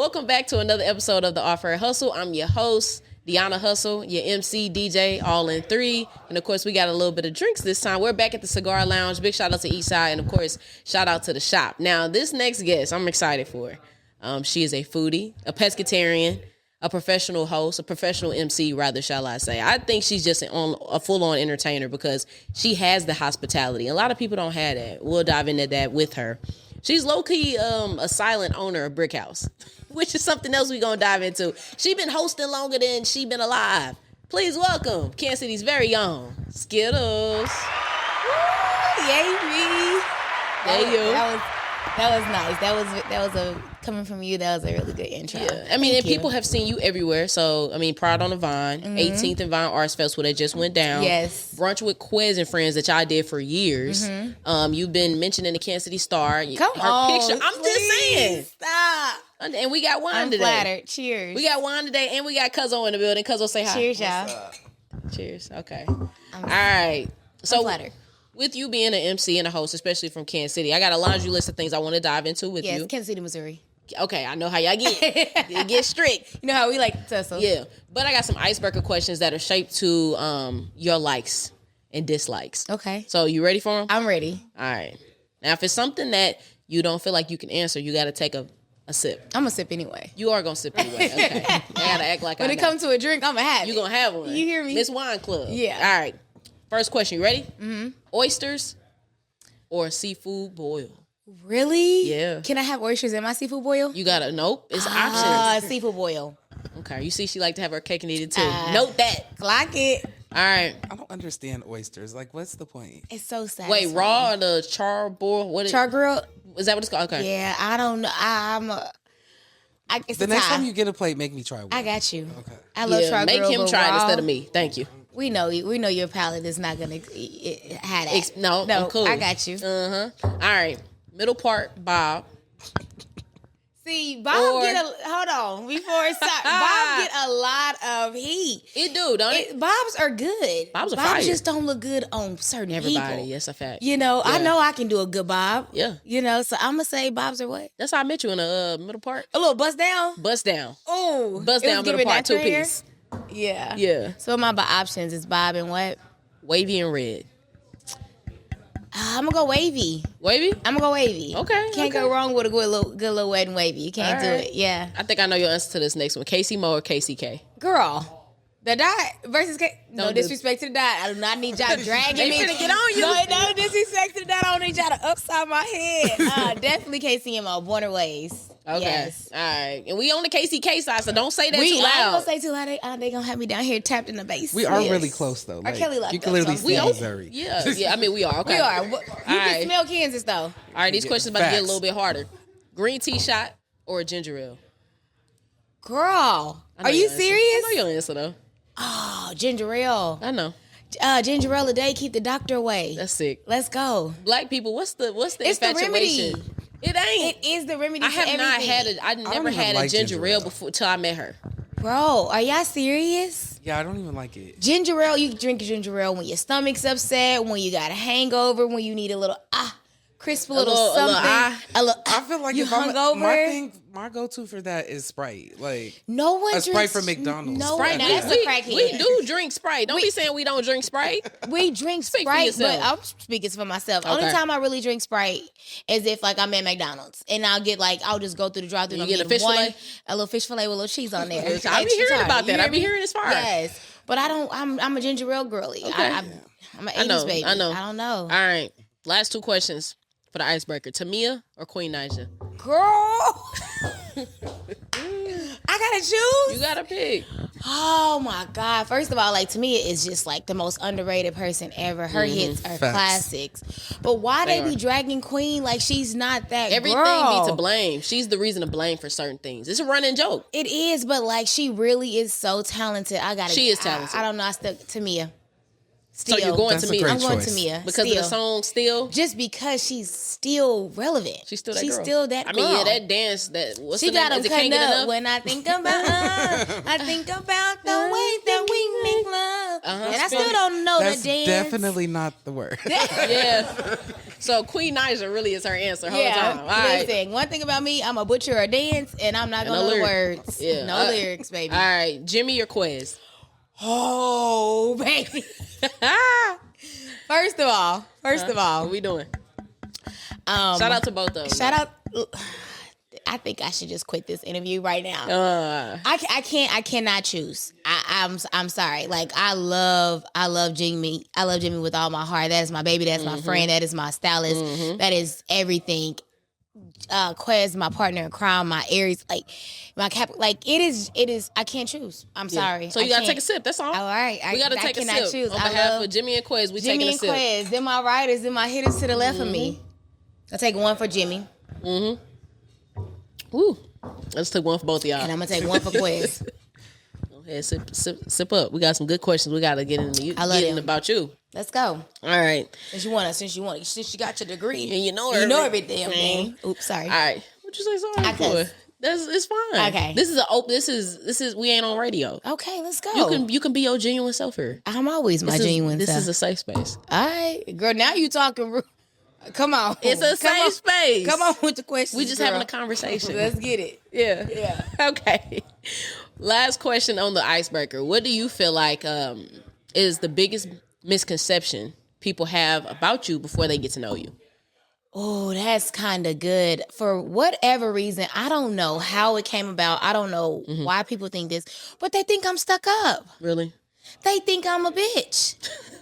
Welcome back to another episode of the Off-Air Hustle. I'm your host, Deona Hustle, your MC, DJ, all in three. And of course, we got a little bit of drinks this time. We're back at the Cigar Lounge. Big shout out to Esai, and of course, shout out to the shop. Now, this next guest, I'm excited for. She is a foodie, a pescatarian, a professional host, a professional MC, rather, shall I say. I think she's just a full-on entertainer because she has the hospitality. A lot of people don't have that. We'll dive into that with her. She's low-key a silent owner of Brick House, which is something else we're going to dive into. She been hosting longer than she been alive. Please welcome Kansas City's very own Skittles. Woo, yay me. That was nice. That was a coming from you. That was a really good intro. Yeah, I mean, people have seen you everywhere. So, I mean, Pride on the Vine, 18th and Vine Arts Festival that just went down. Yes. Brunch with Quez and Friends that y'all did for years. You've been mentioned in the Kansas City Star. Come on, picture. I'm just saying. Stop. And we got wine I'm today. flattered. Cheers. We got wine today, and we got Cuzzo in the building. Cuzzo, say hi. Cheers, y'all. Cheers. Okay. All right. So, I'm flattered. With you being an MC and a host, especially from Kansas City, I got a laundry list of things I want to dive into with you. Yes, Kansas City, Missouri. Okay, I know how y'all get. It gets strict. You know how we like to tussle. Yeah, but I got some icebreaker questions that are shaped to your likes and dislikes. Okay. So you ready for them? I'm ready. All right. Now, if it's something that you don't feel like you can answer, you got to take a sip. I'm going to sip anyway. You are going to sip anyway. Okay. I got to act like when I it know. comes to a drink, I'm going to have You it. going to have one. You hear me? Miss Wine Club. Yeah. All right. First question. You ready? Mm-hmm. Oysters or seafood boil? Really? Yeah. Can I have oysters in my seafood boil? You got to, nope. It's options. Seafood boil. Okay. You see she like to have her cake and eat it too. Note that. Clock it. All right. I don't understand oysters. Like, what's the point? It's so sad. Wait, raw or the char boil? What is Char grilled? Is that what it's called? Okay. Yeah, I don't know. It's The a next tie. time you get a plate, make me try one. I got you. Okay. I love char make grilled, him but try it raw, instead of me. Thank you. We know your palate is not gonna have that. No, I'm cool. I got you. All right. Middle part, Bob. See, Bob Or- hold on before it starts. Bob get a lot of heat. It do, don't it? Bobs are good. Bobs are fire. just don't look good on certain Everybody, people. yes, a fact. You know, Yeah. I know I can do a good Bob. Yeah. You know, so I'm gonna say Bobs are what? That's how I met you in the middle part. A little bust down. Bust down. Oh, Bust down, middle part, two piece. Yeah. Yeah. So my options is Bob and what? Wavy and red. I'm gonna go wavy. Wavy? I'm gonna go wavy. Okay, Can't go wrong with a good little wet and wavy. You can't All do right. it. Yeah. I think I know your answer to this next one. Casey Mo or KCK? Girl. The dot versus no Don't do- disrespect to the dot. I do not need y'all dragging They me. finna get on you. No disrespect to the dot. I don't need y'all to upside my head. Definitely KCMO. Born and ways. Okay. Yes. All right. And we on the KCK side, so don't say that too I ain't loud. gonna say too loud. They gonna have me down here tapped in the base. We are really close, though. Like, Kelly left you us, can literally so- see We Missouri. Yeah. I mean, we are. Okay. We are. You can right. smell Kansas though. All right, these Yeah, questions about to get a facts. little bit harder. Green tea shot or a ginger ale? Girl, I know are you your answer. serious? I know your answer though. Oh, ginger ale. I know. Ginger ale a day, keep the doctor away. That's sick. Let's go. Black people, what's the It's the infatuation? remedy. It ain't. It is the remedy. I for have not everything. had I never even had a like ginger ginger ale ale. before till I met her. Bro, are y'all serious? Yeah, I don't even like it. Ginger ale, you drink ginger ale when your stomach's upset, when you got a hangover, when you need a little crisp little something. I feel like you if I'm hungover. my go-to for that is Sprite. Like, No one a drinks Sprite from McDonald's. No, Sprite, now we, that's a we, crackhead. we do drink Sprite. Don't be saying we don't drink Sprite. We drink Speak for Sprite, yourself. but I'm speaking for myself. Okay. Only time I really drink Sprite is if like I'm at McDonald's and I'll just go through the drive-thru. You and get I'm a getting fish fillet? a little fish fillet with a little cheese on there. I be Extra hearing tart. about You that. I hear be me? hearing it's fire. Yes, but I'm a ginger ale girly. Okay. I'm an I know, 80s baby. I know. I don't know. All right. Last two questions for the icebreaker. Tamia or Queen Naija? Girl, I gotta choose. You gotta pick. Oh my God. First of all, like Tamia is just like the most underrated person ever. Her hits are Facts. classics. But why They they be are. dragging Queen like she's not that Everything girl? be to blame. She's the reason to blame for certain things. It's a running joke. It is, but like she really is so talented. She is talented. I don't know. I stuck Tamia. Still. So you're going That's to a Mia. great I'm going choice. to Mia. Because still. of the song Still? Just because she's still relevant. She's still that She's girl. still that girl. I mean, yeah, that dance, what's She the name? got them Is it cutting Can't Get up Enough? when I think about I think about the way that we make love. And I still don't know That's the dance. definitely not the word. Yeah. So Queen Naija really is her answer whole time. All right. Listen, one thing about me, I'm a butcher a dance, and I'm not And gonna no know the lyrics. words. Yeah. No lyrics, baby. All right, Jimmy or Quez? Oh, baby. First of all, What we doing? Shout out to both of them. shout out. I think I should just quit this interview right now. I cannot choose. I'm sorry. Like I love Jimmy. I love Jimmy with all my heart. That is my baby. That's my friend. That is my stylist. That is everything. Quez, my partner in crime, my Aries, like my cap, like it is. I can't choose. I'm sorry. So you gotta take a sip. That's all. All right. We gotta take a sip. Choose. On behalf of Jimmy and Quez, we taking Jimmy a and sip. Quez. Then my riders, then my hitters to the left of me. I take one for Jimmy, Woo. Let's take one for both of y'all. and I'm gonna take one for Quez. Go ahead, sip up. We got some good questions. We gotta get into you. I love getting them. about you. Let's go. All right. Since you got your degree, And you know every damn thing. Oops, sorry. All right. What you say sorry I for? cuss. It's fine. Okay. This is we ain't on radio. Okay, let's go. You can be your genuine self here. I'm always my This is- genuine This self. is a safe space. All right, girl. Now you talking. Come on. It's a Come safe on. space. Come on with the questions. We just girl. having a conversation. Let's get it. Yeah. Yeah. Okay. Last question on the icebreaker. What do you feel like is the biggest misconception people have about you before they get to know you? Oh, that's kind of good. For whatever reason, I don't know how it came about. I don't know why people think this, but they think I'm stuck up. Really? They think I'm a bitch.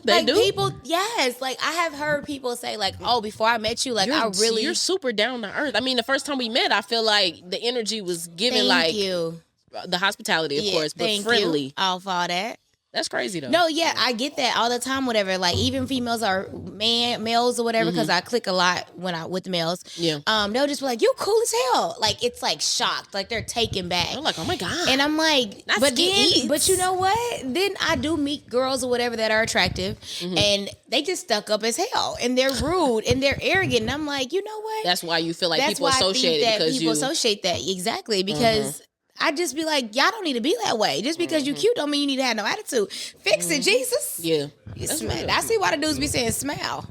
They like do? people, yes. Like I have heard people say, like, "Oh, before I met you, like You're super down to earth. I mean, the first time we met, I feel like the energy was given Thank like you. the hospitality, of Yeah, course, but thank friendly. you. Off all that. That's crazy though. No, yeah, I get that all the time. Whatever, like even females are males or whatever, because I click a lot when I with males. Yeah. They'll just be like, "You cool as hell." Like it's like shocked, like they're taken back. I'm like, oh my god. And I'm like, That's but eats. then, but you know what? Then I do meet girls or whatever that are attractive, and they just stuck up as hell, and they're rude and they're arrogant. And I'm like, you know what? That's why you feel like That's people why associate I think it that because people you. associate that exactly because. I just be like, y'all don't need to be that way. Just because you cute don't mean you need to have no attitude. Fix it, Jesus. Yeah. You That's smile. real. I see why the dudes be saying smile.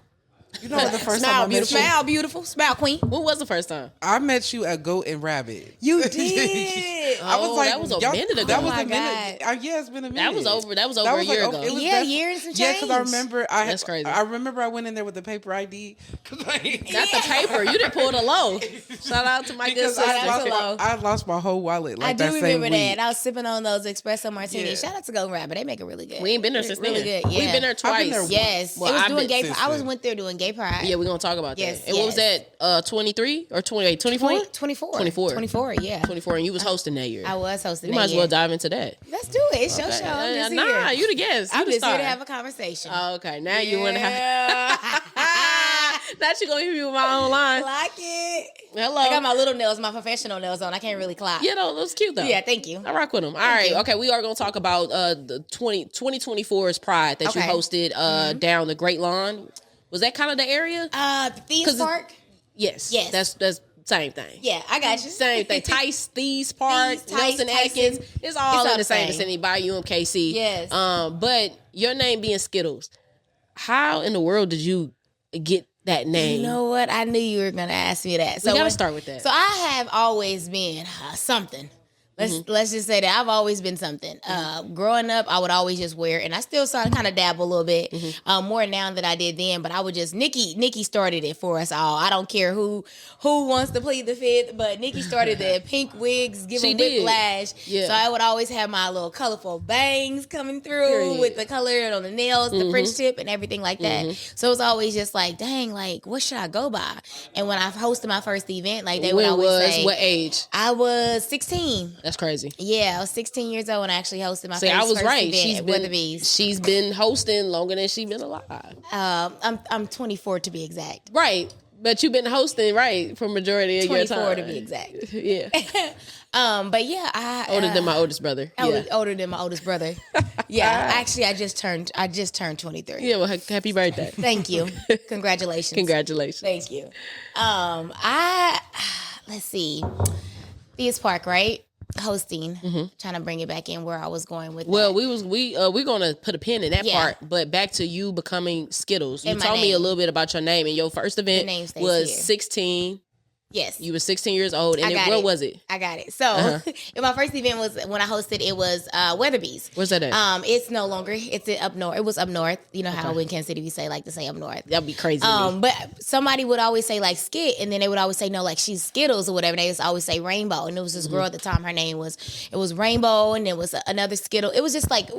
You know, the first time Smile, I met beautiful. you, Smile, beautiful. Smile, queen. When was the first time? I met you at Goat and Rabbit. You did. I was Oh, like, that was a y'all- minute ago. That was Oh my a minute. God. Yeah, it's been a minute. That was over a year ago. it was Yeah, year and some Yeah, because I change. remember That's crazy. I remember I went in there with the paper ID. Got the paper. You didn't pull the low. Shout out to my good Because sister. I lost my whole wallet. Like I do that same remember that. week. I was sipping on those espresso martinis. Yeah. Shout out to Golden Rabbit. They make it really good. We ain't been there since really then. good. Yeah. We've been there twice. I've been there Yes. Well, it was I've doing been gay. since I was then. went there doing gay pride. Yeah, we're gonna talk about Yes, that. And what was that? 23 or 28? 24? 24. 24. 24, yeah. 24, and you was hosting that year. I was hosting You that might as year. well dive into that. Let's do it. It's your show. I'm just Nah, here. you the guest. You I'm the just here star. to have a conversation. Oh, okay, now you want to have. Yeah. Now she gonna hit me with my own line. Like it. Hello. I got my little nails, my professional nails on. I can't really clap. Yeah, no, that's cute though. Yeah, thank you. I rock with them. All right, you. okay. We are gonna talk about the 2024's Pride that you Okay. hosted down the Great Lawn. Was that kind of the area? The Thieves 'Cause Park. Yes. Yes. That's same thing. Yeah, I got you. Same thing. Tice, Thieves Park, Thieves, Tice, Nelson Tyson. Atkins. It's all It's in the same vicinity by UMKC. Yes. But your name being Skittles, how in the world did you get that name? You know what? I knew you were gonna ask me that. So we gotta start with that. So I have always been something. Let's just say that I've always been something. Growing up, I would always just wear, and I still kind of dabble a little bit more now than I did then. But I would just Nikki started it for us all. I don't care who wants to plead the fifth, but Nikki started the pink wigs, She giving did. whiplash. Yeah. So I would always have my little colorful bangs coming through Period. with the color on the nails, the French tip, and everything like that. So it was always just like, dang, like what should I go by? And when I hosted my first event, like they would When always was say, what age? I was 16. That's crazy. Yeah, I was 16 years old when I actually hosted my See, I was first right. event at Weatherby's. She's been hosting longer than she's been alive. I'm 24 to be exact. Right. But you've been hosting, right, for majority of your time. 24 to be exact. Yeah. But yeah, I Older than my oldest brother. Yeah. Older than my oldest brother. Yeah, actually, I just turned 23. Yeah, well, happy birthday. Thank you. Congratulations. Congratulations. Thank you. Let's see. Theus Park, right? Hosting. Trying to bring it back in where I was going with Well, that. we're gonna put a pin in that Yeah. part, but back to you becoming Skittles. You And my told me a name. little bit about your name, and your first event name stays was here. 16. Yes. You were 16 years old, and got where it. was it? I got it. So my first event was when I hosted. It was Weatherby's. Where's that at? It's no longer. It's up north. It was up north. You know how in Kansas City we say to say up north. That'd be crazy. To me. But somebody would always say like Skit, and then they would always say no, like she's Skittles or whatever. They just always say Rainbow, and it was this girl at the time. Her name was Rainbow, and it was another Skittle. It was just like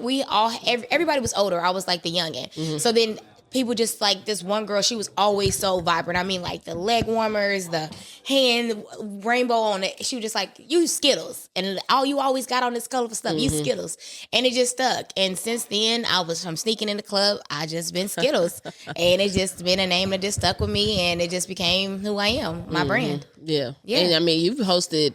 everybody was older. I was like the youngin. So then people just like this one girl. She was always so vibrant. I mean, like the leg warmers, the hand rainbow on it. She was just like, you Skittles, and all you always got on this colorful stuff. You Skittles, and it just stuck. And since then, from sneaking in the club, I just been Skittles, and it's just been a name that just stuck with me, and it just became who I am, my brand. Yeah. Yeah. And I mean, you've hosted,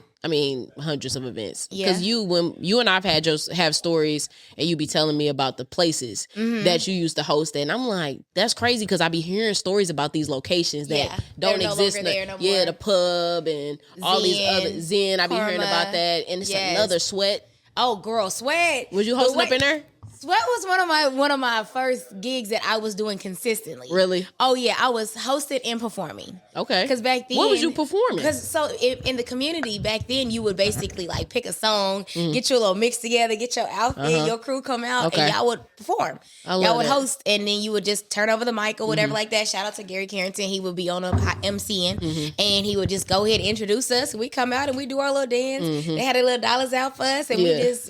hundreds of events. Yeah. Because when you and I've had have stories, and you be telling me about the places that you used to host at, and I'm like, that's crazy because I be hearing stories about these locations that don't They're no exist. longer there no yeah, more. the pub and all these other Zen. I be hearing Karma. about that, and it's another Sweat. Oh, girl, Sweat. Was you hosting up in there? Sweat was one of my first gigs that I was doing consistently. Really? Oh yeah, I was hosting and performing. Okay. Because back then, what was you performing? Because in the community back then, you would basically like pick a song, get your little mix together, get your outfit, your crew come out, and y'all would perform. Y'all would host, and then you would just turn over the mic or whatever like that. Shout out to Gary Carrington, he would be on MCing, and he would just go ahead and introduce us. We come out and we do our little dance. They had their little dollars out for us, and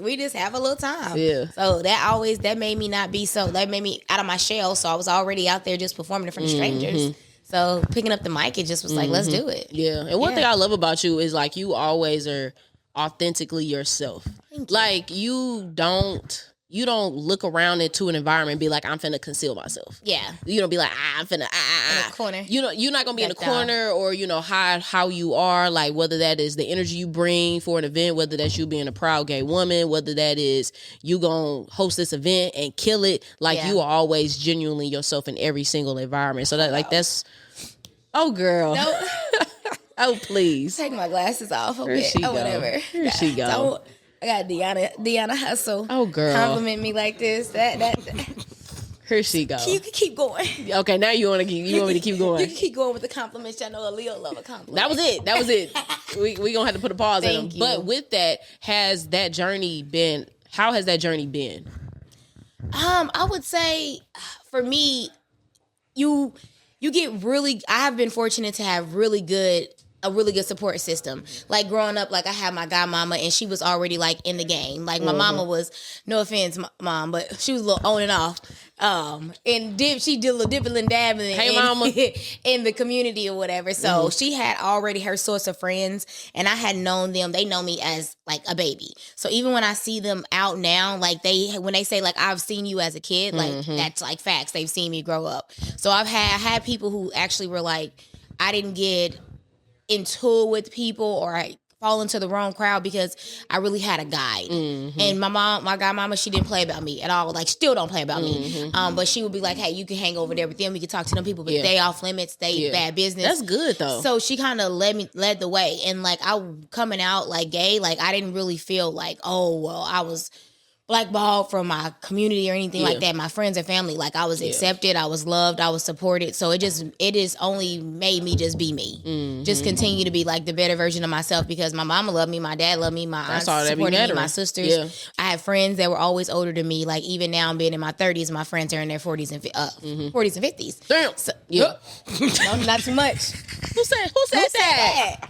we just have a little time. Yeah. So that made me not be so. That made me out of my shell. So I was already out there just performing in front of strangers. So picking up the mic, it just was like, let's do it. Yeah. And one thing I love about you is like you always are authentically yourself. Thank you. Like you don't look around into an environment and be like, I'm finna conceal myself. Yeah. You don't be like, I'm finna In a corner. You're not gonna be in a Back down. corner or hide how you are, like whether that is the energy you bring for an event, whether that's you being a proud gay woman, whether that is you gonna host this event and kill it. Like you are always genuinely yourself in every single environment. So that that's oh girl. No. Oh please. Take my glasses off a Here bit she or go. whatever. Here she go. I got Deona Hustle. Oh girl. Compliment me like this. That. Here she go. You can keep going. Okay, now you want me to keep going. You can keep going with the compliments. I know a Leo love a compliment. That was it. We gonna have to put a pause in them. Thank you. But with that, how has that journey been? I would say for me, you get really. I have been fortunate to have a really good support system. Like growing up, like I had my godmama and she was already like in the game. Like my mama was, no offense, mom, but she was a little on and off. And she did a little dipping and dabbling Mama. in the community or whatever. So she had already her source of friends, and I had known them. They know me as like a baby. So even when I see them out now, like when they say like I've seen you as a kid, like that's like facts. They've seen me grow up. So I had people who actually were like, I didn't get into it with people or I fall into the wrong crowd because I really had a guide. And my godmama, she didn't play about me at all. Like still don't play about me. But she would be like, hey, you can hang over there with them. You can talk to them people, but they off limits. They bad business. That's good though. So she kind of led the way. And like I coming out like gay, like I didn't really feel like, oh, well, I was blackballed from my community or anything like that. My friends and family, like I was accepted, I was loved, I was supported. So it just only made me just be me. Just continue to be like the better version of myself because my mama loved me, my dad loved me, my aunts supported me, my sisters. Yeah. I had friends that were always older than me. Like even now I'm being in my 30s, my friends are in their 40s and 50s. Damn. So, Yeah. no, not too much. Who said that?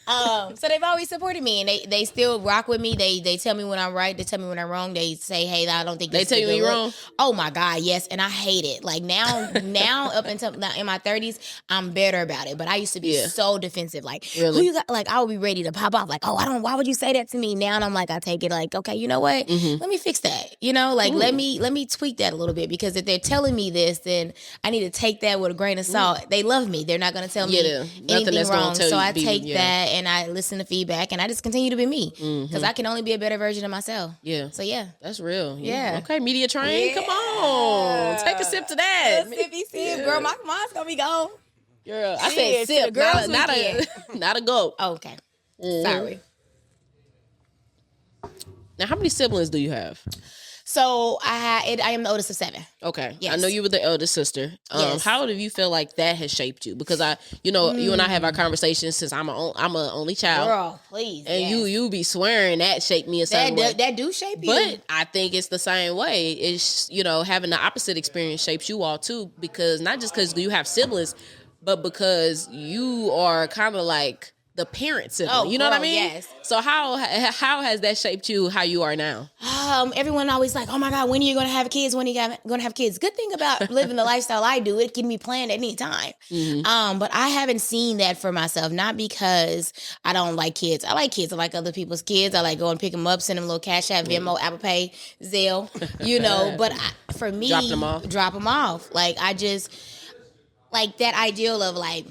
So they've always supported me, and they still rock with me. They tell me when I'm right. They tell me when I'm wrong. They say, hey, I don't think they this tell is you a when good you're look. wrong. Oh my God, yes, and I hate it. Like now up until now in my 30s, I'm better about it. But I used to be so defensive. Like really? who you got? Like I would be ready to pop off. Like why would you say that to me? Now I'm like I take it like okay, you know what? Let me fix that. You know, like let me tweak that a little bit because if they're telling me this, then I need to take that with a grain of salt. They love me. They're not going to tell me anything wrong. So I take that and I listen to feedback and I just continue to be me because I can only be a better version of myself. Yeah. So yeah, that's real. Yeah. Okay, media train. Come on, take a sip to that. Sippy sip, girl. My mom's gonna be gone. Girl, I said sip, not a gulp. Oh, okay, sorry. Now, how many siblings do you have? So I am the oldest of 7. Okay, yes. I know you were the eldest sister. Yes. How do you feel like that has shaped you? Because you and I have our conversations since I'm an only child. Girl, please. And you be swearing that shaped me a certain way. That do shape you. But I think it's the same way. It's having the opposite experience shapes you all too. Because not just because you have siblings, but because you are kind of like the parent sibling. Oh, you know what I mean? Yes. So how has that shaped you how you are now? Everyone always like, oh my God, when are you going to have kids? When are you going to have kids? Good thing about living the lifestyle I do, it can be planned at any time. But I haven't seen that for myself, not because I don't like kids. I like kids. I like other people's kids. I like going to pick them up, send them a little Cash App, Venmo, Apple Pay, Zelle, but for me, drop them off. Like I just, like that ideal of like,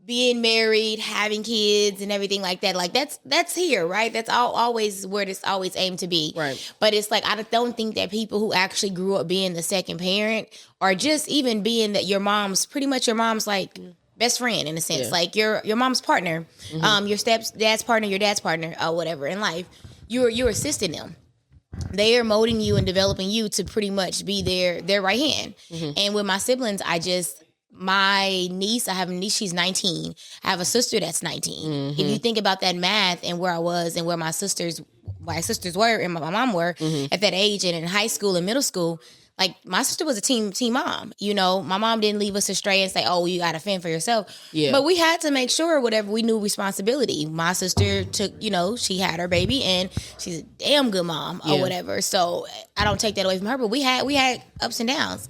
being married, having kids, and everything like that, like that's here, right? That's always where it's always aimed to be. Right. But it's like I don't think that people who actually grew up being the second parent, or just even being that your mom's like best friend in a sense, like your mom's partner, your dad's partner, your dad's partner, or whatever in life, you're assisting them. They are molding you and developing you to pretty much be their right hand. And with my siblings, my niece, I have a niece, she's 19. I have a sister that's 19. If you think about that math and where I was and where my sisters were and my mom were at that age and in high school and middle school, like my sister was a team mom. My mom didn't leave us astray and say, oh, you got to fend for yourself. Yeah. But we had to make sure whatever we knew responsibility. My sister took, she had her baby and she's a damn good mom or whatever. So I don't take that away from her, but we had ups and downs.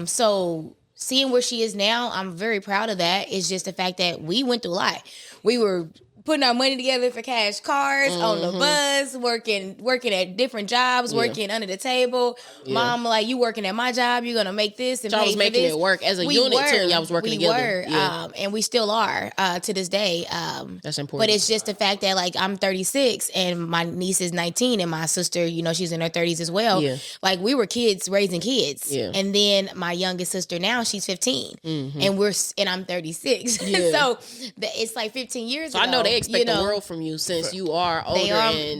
So seeing where she is now, I'm very proud of that. It's just the fact that we went through a lot. We were putting our money together for cash cars, on the bus, working at different jobs, working under the table. Mom, like, you working at my job, you're gonna make this and y'all pay was for making this. it work as a unit too. Y'all was working together. And we still are to this day. That's important. But it's just the fact that like I'm 36 and my niece is 19 and my sister, she's in her 30s as well. Yeah. Like we were kids raising kids. Yeah. And then my youngest sister now, she's 15, and I'm 36. Yeah. So it's like 15 years ago. I know they expect the world from you since you are older.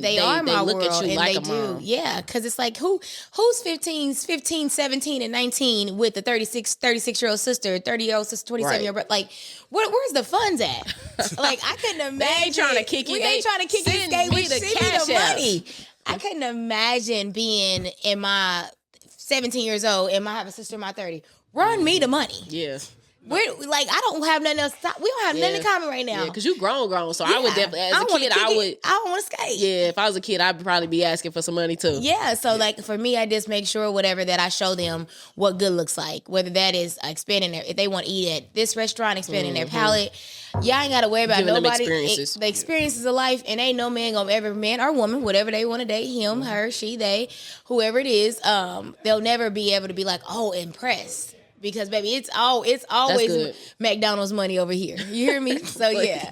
They are my world, look at you like they a mom. do. Yeah, because it's like who's 15, 17, and 19 with a 36-year-old sister, 30-year-old sister, 27-year-old brother. Like, where's the funds at? Like, I couldn't imagine. They ain't trying to kick you. They ain't trying to kick you. Send me the money. I couldn't imagine being in my 17 years old and I have a sister in my 30. Run me the money. Yeah. I don't have nothing else. We don't have nothing in common right now. Yeah, because you grown. So I would definitely, as a kid, I want to skate. Yeah, if I was a kid, I'd probably be asking for some money too. Yeah, so like for me, I just make sure whatever that I show them what good looks like. Whether that is expanding if they want to eat at this restaurant, expanding their palate. Y'all ain't got to worry about nobody. The experiences of life, and ain't no man gonna ever, man or woman, whatever they want to date, him, her, she, they, whoever it is, they'll never be able to be like, oh, impressed. Because baby, it's always McDonald's money over here. You hear me? So yeah.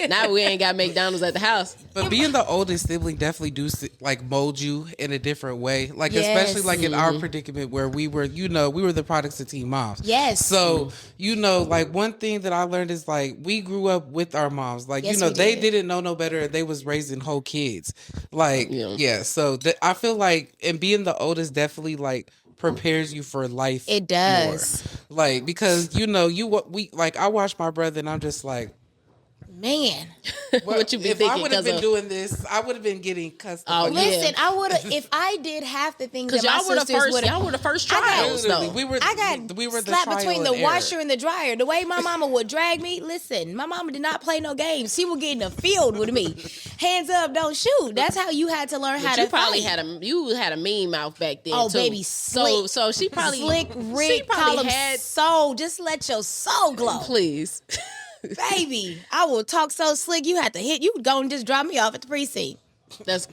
Now we ain't got McDonald's at the house. But being the oldest sibling definitely do like mold you in a different way. Like especially like in our predicament where we were, we were the products of teen moms. Yes. So like one thing that I learned is like we grew up with our moms. Like they didn't know no better. They was raising whole kids. Like So I feel like and being the oldest definitely like prepares you for life. It does. More. Like because I watch my brother and I'm just like, Man. What you be if thinking? I would have been doing this, I would have been getting custom. Oh, Listen, I would have if I did half the things that my sisters would have. Y'all were the first trials, though. We were the slapped trial between the and washer error. and the dryer. The way my mama would drag me, listen, my mama did not play no games. She would get in the field with me. Hands up, don't shoot. That's how you had to learn how to fight. You had a mean mouth back then. Oh, too. baby, slick. So she probably slick, Rick, column soul. Just let your soul glow. Please. Baby, I will talk so slick. You had to hit. You would go and just drop me off at the precinct. That's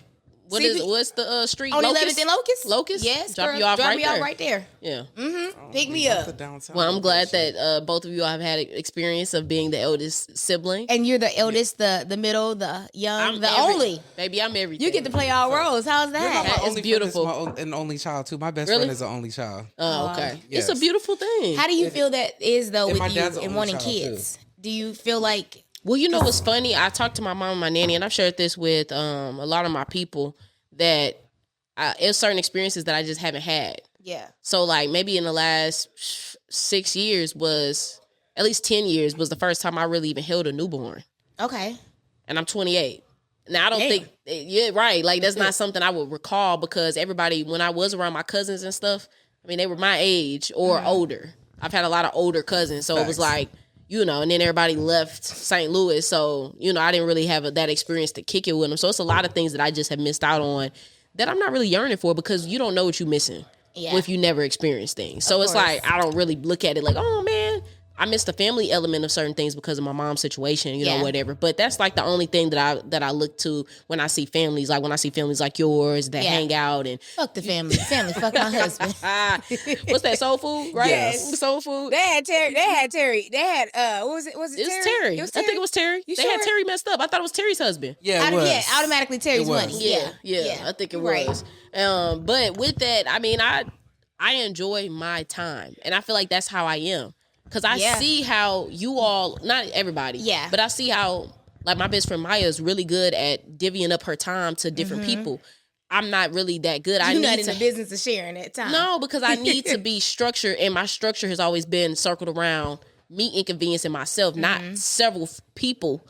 what's the street? On Locust? 11th and Locust. Locust. Yes, drop girl. you off drop right me there. off right there. Yeah. Pick me up. Well, I'm glad that both of you all have had experience of being the eldest sibling. And you're the eldest, the middle, the young, only. Baby, I'm everything. You get to play all roles. How's that? It's beautiful. An only child too. My best friend is an only child. Oh, okay. Yes. It's a beautiful thing. How do you feel that is though with you and wanting kids? Too. Do you feel like? Well, you know what's funny? I talked to my mom and my nanny, and I've shared this with a lot of my people that there's certain experiences that I just haven't had. Yeah. So, like, maybe in the last 6 years at least 10 years was the first time I really even held a newborn. Okay. And I'm 28. Now, I don't think, yeah, right. Like, that's not something I would recall because everybody, when I was around my cousins and stuff, I mean, they were my age or older. I've had a lot of older cousins. So it was like, you know, and then everybody left St. Louis. So, you know, I didn't really have that experience to kick it with them. So it's a lot of things that I just have missed out on that I'm not really yearning for because you don't know what you're missing if you never experience things. So it's like, I don't really look at it like, oh man, I missed the family element of certain things because of my mom's situation, you know, whatever. But that's like the only thing that I look to when I see families, like when I see families like yours that hang out and fuck the family. Family, fuck my husband. What's that, soul food? Right? Yes. Soul food. They had Terry. They had what was it? Was it Terry? It was Terry. I think it was Terry. They had Terry messed up. I thought it was Terry's husband. Yeah, it was. Yeah, automatically Terry's money. Yeah, I think it was. But with that, I mean, I enjoy my time, and I feel like that's how I am. Because I see how you all, not everybody, but I see how, like, my best friend Maya is really good at divvying up her time to different people. I'm not really that good. You're not in the business of sharing that time. No, because I need to be structured, and my structure has always been circled around me inconveniencing myself, not several people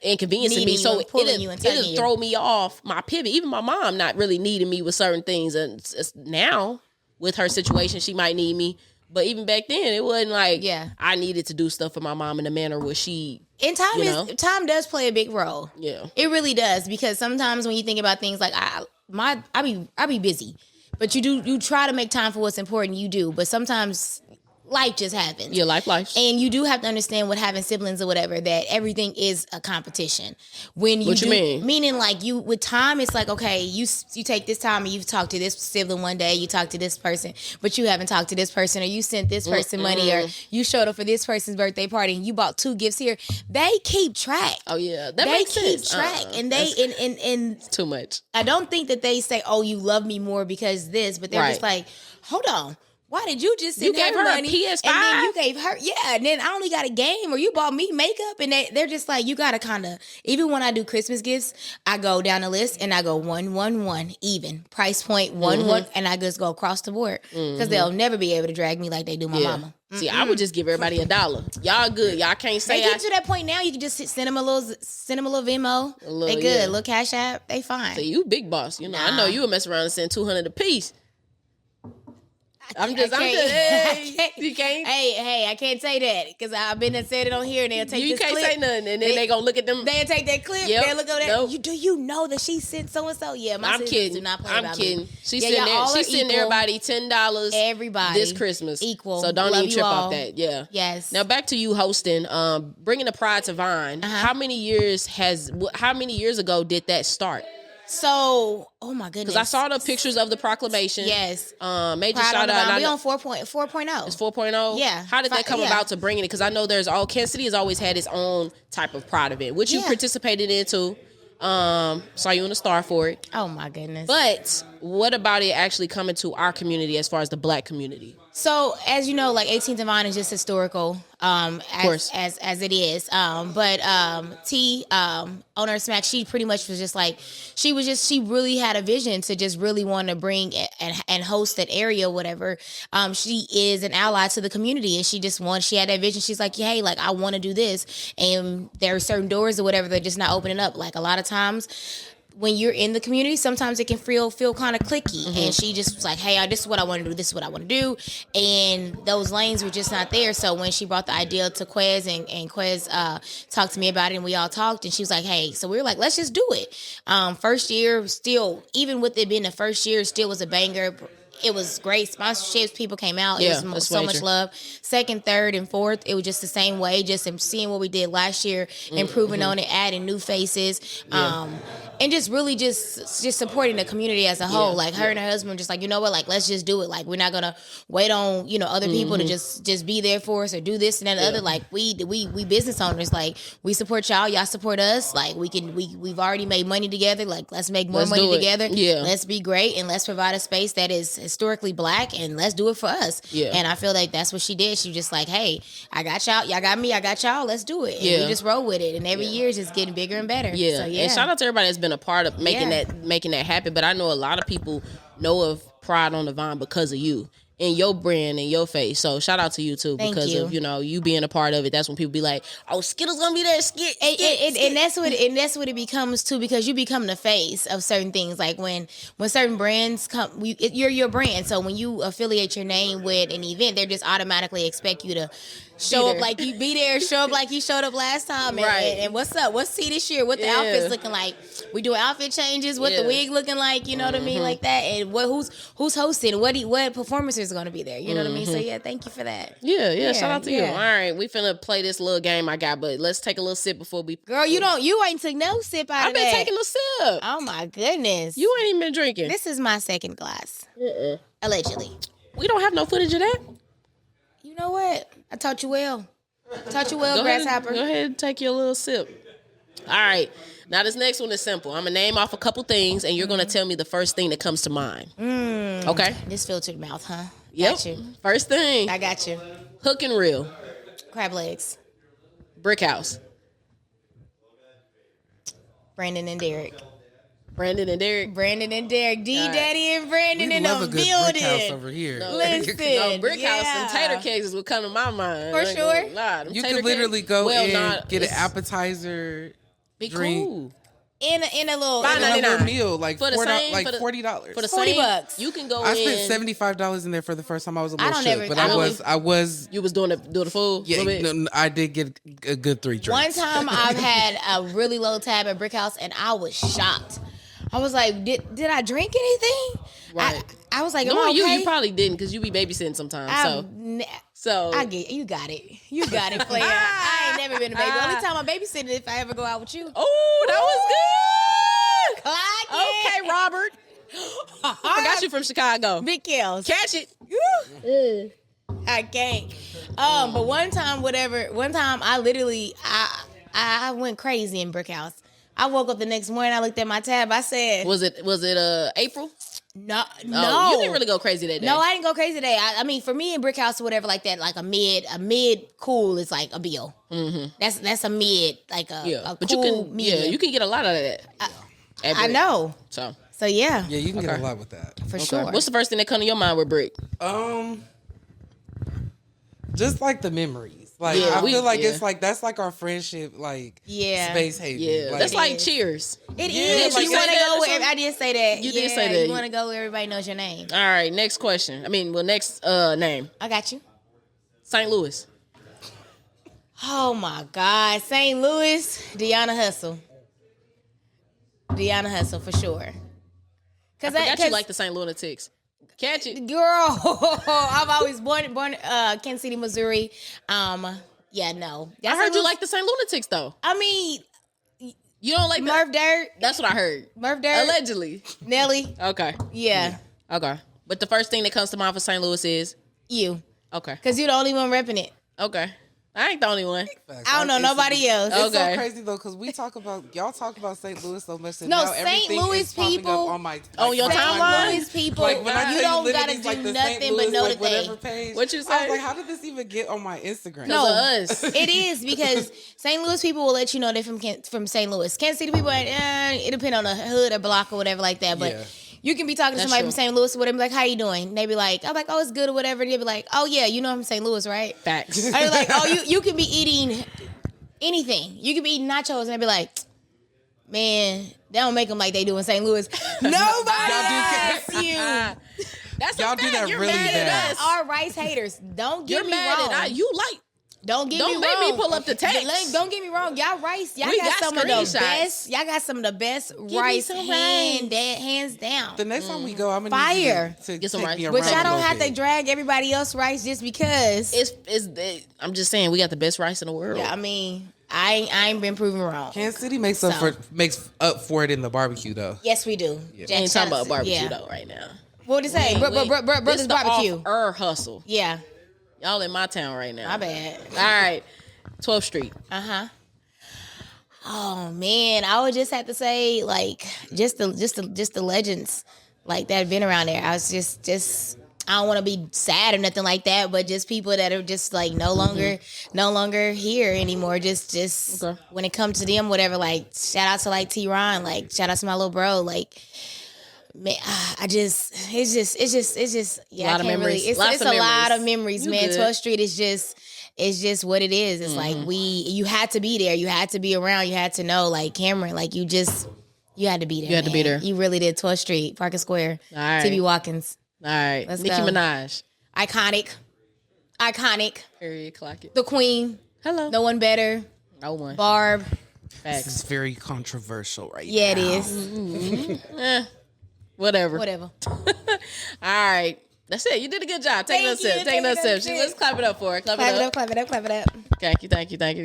inconveniencing me. So it'll throw me off my pivot. Even my mom not really needing me with certain things. And now, with her situation, she might need me. But even back then, it wasn't like I needed to do stuff for my mom in the manner where she. And time does play a big role. Yeah, it really does, because sometimes when you think about things like I be busy, but you try to make time for what's important. You do, but sometimes life just happens. Yeah, life. And you do have to understand, with having siblings or whatever, that everything is a competition. What you mean? Meaning, like, you, with time, it's like, okay, you take this time and you've talked to this sibling one day, you talk to this person, but you haven't talked to this person, or you sent this person money, or you showed up for this person's birthday party and you bought 2 gifts here. They keep track. Oh yeah, that makes sense. They keep track, and they and it's too much. I don't think that they say, "Oh, you love me more because this," but they're just like, "Hold on. Why did you just send her money? A PS5? And then you gave her, and then I only got a game, or you bought me makeup," and they're just like, you gotta kind of, even when I do Christmas gifts, I go down the list and I go 111 even price point 1 and I just go across the board, because they'll never be able to drag me like they do my mama. See, I would just give everybody $1. Y'all good. Y'all can't say they get to that point now. You can just send them a little Venmo. They good. A little Cash App. They fine. So you big boss. You know, I know you would mess around and send $200 a piece. I'm just, hey, you can't. Hey, I can't say that, because I've been and said it on here, and they'll take this clip. You can't say nothing, and then they gonna look at them. They'll take that clip. Yep. They'll look at that. Nope. Do you know that she sent so and so? Yeah, my sisters do not play about me. She's sending everybody $10. Everybody this Christmas equal. So don't even trip off that. Yeah. Yes. Now back to you hosting, bringing the pride to Vine. How many years ago did that start? So, oh my goodness. Because I saw the pictures of the proclamation. Yes. Major shout out. We on 4.0. It's 4.0? Yeah. How did that come about to bringing it? Because I know Kansas City has always had its own type of pride event, which you participated in too. Saw you in the star for it. Oh my goodness. But what about it actually coming to our community as far as the Black community? So, as you know, like 18th and Vine is just historical, as it is. But T, owner of Smack, she pretty much was just like, she really had a vision to just really want to bring and host that area, whatever. She is an ally to the community, and she had that vision. She's like, hey, like, I want to do this. And there are certain doors or whatever that are just not opening up. Like, a lot of times, when you're in the community, sometimes it can feel kind of cliquey. Mm-hmm. And she just was like, hey, this is what I want to do. This is what I want to do. And those lanes were just not there. So when she brought the idea to Quez and Quez talked to me about it and we all talked, and she was like, hey, so we were like, let's just do it. First year, still, even with it being the first year, still was a banger. It was great. Sponsorships, people came out. It was so much love. Second, third, and fourth, it was just the same way. Just seeing what we did last year, improving on it, adding new faces, and just really just supporting the community as a whole. Like her and her husband, just like, you know what, like, let's just do it. Like, we're not gonna wait on other people to just be there for us or do this and that and other. Like we business owners, like, we support y'all support us. Like, we've already made money together. Like, let's make more money together. Yeah, let's be great and let's provide a space that is historically Black, and let's do it for us. Yeah. And I feel like that's what she did. She just like, hey, I got y'all got me, I got y'all, let's do it. And we just roll with it, and every year is just getting bigger and better. So, and shout out to everybody that's been a part of making that happen. But I know a lot of people know of Pride on the Vine because of you and your brand and your face. So shout out to you too, because of you being a part of it. That's when people be like, oh, Skittles gonna be there, Skit. And that's what it becomes too, because you become the face of certain things. Like when certain brands come, you're your brand. So when you affiliate your name with an event, they just automatically expect you to show up like you be there, show up like you showed up last time. And what's up? What's see this year? What the outfits looking like? We do outfit changes. What the wig looking like? You know what I mean? Like that. And who's hosting? What performances are going to be there? You know what I mean? So thank you for that. Yeah. Shout out to you. All right, we finna play this little game I got, but let's take a little sip before we. Girl, you ain't took no sip out of that. I've been taking a sip. Oh my goodness. You ain't even been drinking. This is my second glass. Allegedly. We don't have no footage of that. You know what? I taught you well. Grasshopper. Go ahead and take your little sip. All right. Now, this next one is simple. I'm going to name off a couple things, and you're going to tell me the first thing that comes to mind. Okay? This filtered mouth, huh? Yep. Got you. First thing. I got you. Hook and reel. Crab legs. Brick house. Brandon and Derek. D Daddy and Brandon in the building. Brick house over here. Listen, brick house and tater cakes is what come to my mind. For sure. You could literally go get an appetizer, drink. Cool. In a little meal, like for the same, like $40 for the same $40. You can go. I spent $75 in there for the first time. I was a little shook, but I was. You was doing the food. Yeah, I did get a good 3 drinks. One time I've had a really low tab at Brick House, and I was shocked. I was like, did I drink anything? Right. I was like, no, okay? you probably didn't, because you be babysitting sometimes. So I get you got it, player. I ain't never been a baby. The only time I'm babysitting is if I ever go out with you. Oh, that was good. Clock it. Okay, Robert. I forgot you from Chicago. Big kills. Catch it. I can't. But one time I literally I went crazy in Brick House. I woke up the next morning, I looked at my tab, I said... Was it April? No. Oh, you didn't really go crazy that day. No, I didn't go crazy that day. I mean, for me in Brick House or whatever like that, like a mid cool is like a bill. Mm-hmm. That's a mid, like a but cool medium. Yeah, you can get a lot out of that. I know. So yeah. Yeah, you can get a lot with that. For sure. What's the first thing that come to your mind with Brick? Just like the memories. Like I feel like it's like that's like our friendship, like space haven. Yeah, like, that's like Cheers. It is. Like you want to go where I did say that. You did say that. You want to go where everybody knows your name. All right, next question. Next name. I got you. St. Louis. Oh my God, St. Louis. Deona Hustle. Deona Hustle for sure. I forgot you like the St. Lunatics. Catch it, girl. I've always born Kansas City, Missouri. Yeah, no. I heard you like the St. Lunatics though. I mean, you don't like Murph Dirt. That's what I heard. Murph Dirt, allegedly. Nelly. Okay. Yeah. Okay. But the first thing that comes to mind for St. Louis is you. Okay. Because you're the only one repping it. Okay. I ain't the only one. I don't know nobody else. It's so crazy though, because y'all talk about St. Louis so much that no, now St. Louis people on my your timeline. St. Louis people, like when I you don't gotta do like nothing but know like, that they. whatever page. What you say? I was like, how did this even get on my Instagram? No, us. It is because St. Louis people will let you know they're from St. Louis. Kansas City people, it depends on the hood or block or whatever like that, but. Yeah. You can be talking to somebody from St. Louis or whatever, like, how you doing? And they be like, I'm like, oh, it's good or whatever. And they be like, oh, yeah, you know I'm from St. Louis, right? Facts. And they're like, oh, you can be eating anything. You can be eating nachos. And they be like, man, they don't make them like they do in St. Louis. Nobody asks you. That's y'all a fact. do that You're really bad. Us are rice haters. Don't get me wrong. You like. Don't get me wrong. Don't make me pull up the text. Don't get me wrong. Y'all rice. Y'all got some of the best. Y'all got some of the best rice. Hands down. The next time we go, I'm gonna fire need you to get some rice. But y'all don't have to drag everybody else rice just because. I'm just saying we got the best rice in the world. Yeah, I mean, I ain't been proven wrong. Kansas City makes up for it in the barbecue though. Yes, we do. Yeah. Ain't talking about barbecue though right now. What would it say? Brothers barbecue. Hustle. Yeah. Y'all in my town right now. My bad. All right. 12th Street. Oh man, I would just have to say like just the legends like that have been around there. I was just I don't want to be sad or nothing like that, but just people that are just like no longer here anymore. Just when it comes to them, whatever. Like shout out to like T-Ron, like shout out to my little bro, like. Man, it's just yeah. A lot of memories. It's a lot of memories, man. 12th Street is just what it is. It's like you had to be there, you had to be around, you had to know. Like Cameron, like you had to be there. You had to be there. You really did. 12th Street, Parker Square, all right. TB Watkins. All right, let's Nicki go. Minaj, iconic. Period. Clock it. The Queen. Hello. No one better. No one. Barb. Facts. This is very controversial right now. Yeah, it is. Mm-hmm. Whatever. All right. That's it. You did a good job. Take another sip. Let's clap it up for her. Clap it up. Clap it up. Thank you.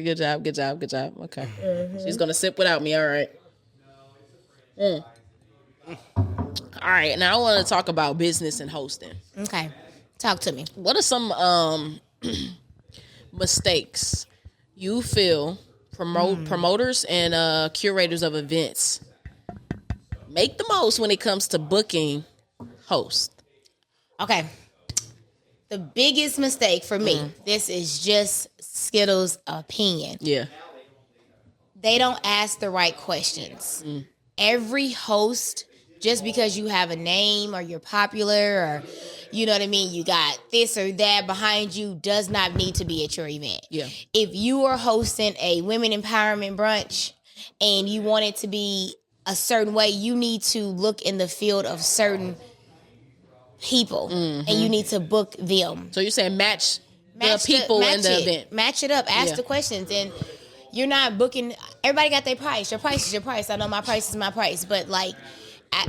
Good job. Okay. Mm-hmm. She's going to sip without me. All right. All right. Now I want to talk about business and hosting. Okay. Talk to me. What are some mistakes you feel promoters and curators of events make the most when it comes to booking hosts? Okay. The biggest mistake for me, this is just Skittles' opinion. Yeah. They don't ask the right questions. Every host, just because you have a name or you're popular or, you know what I mean, you got this or that behind you, does not need to be at your event. Yeah. If you are hosting a women empowerment brunch and you want it to be a certain way, you need to look in the field of certain people and you need to book them. So you're saying match the people in the event. Match it up. Ask the questions. And you're not booking. Everybody got their price. Your price is your price. I know my price is my price. But like,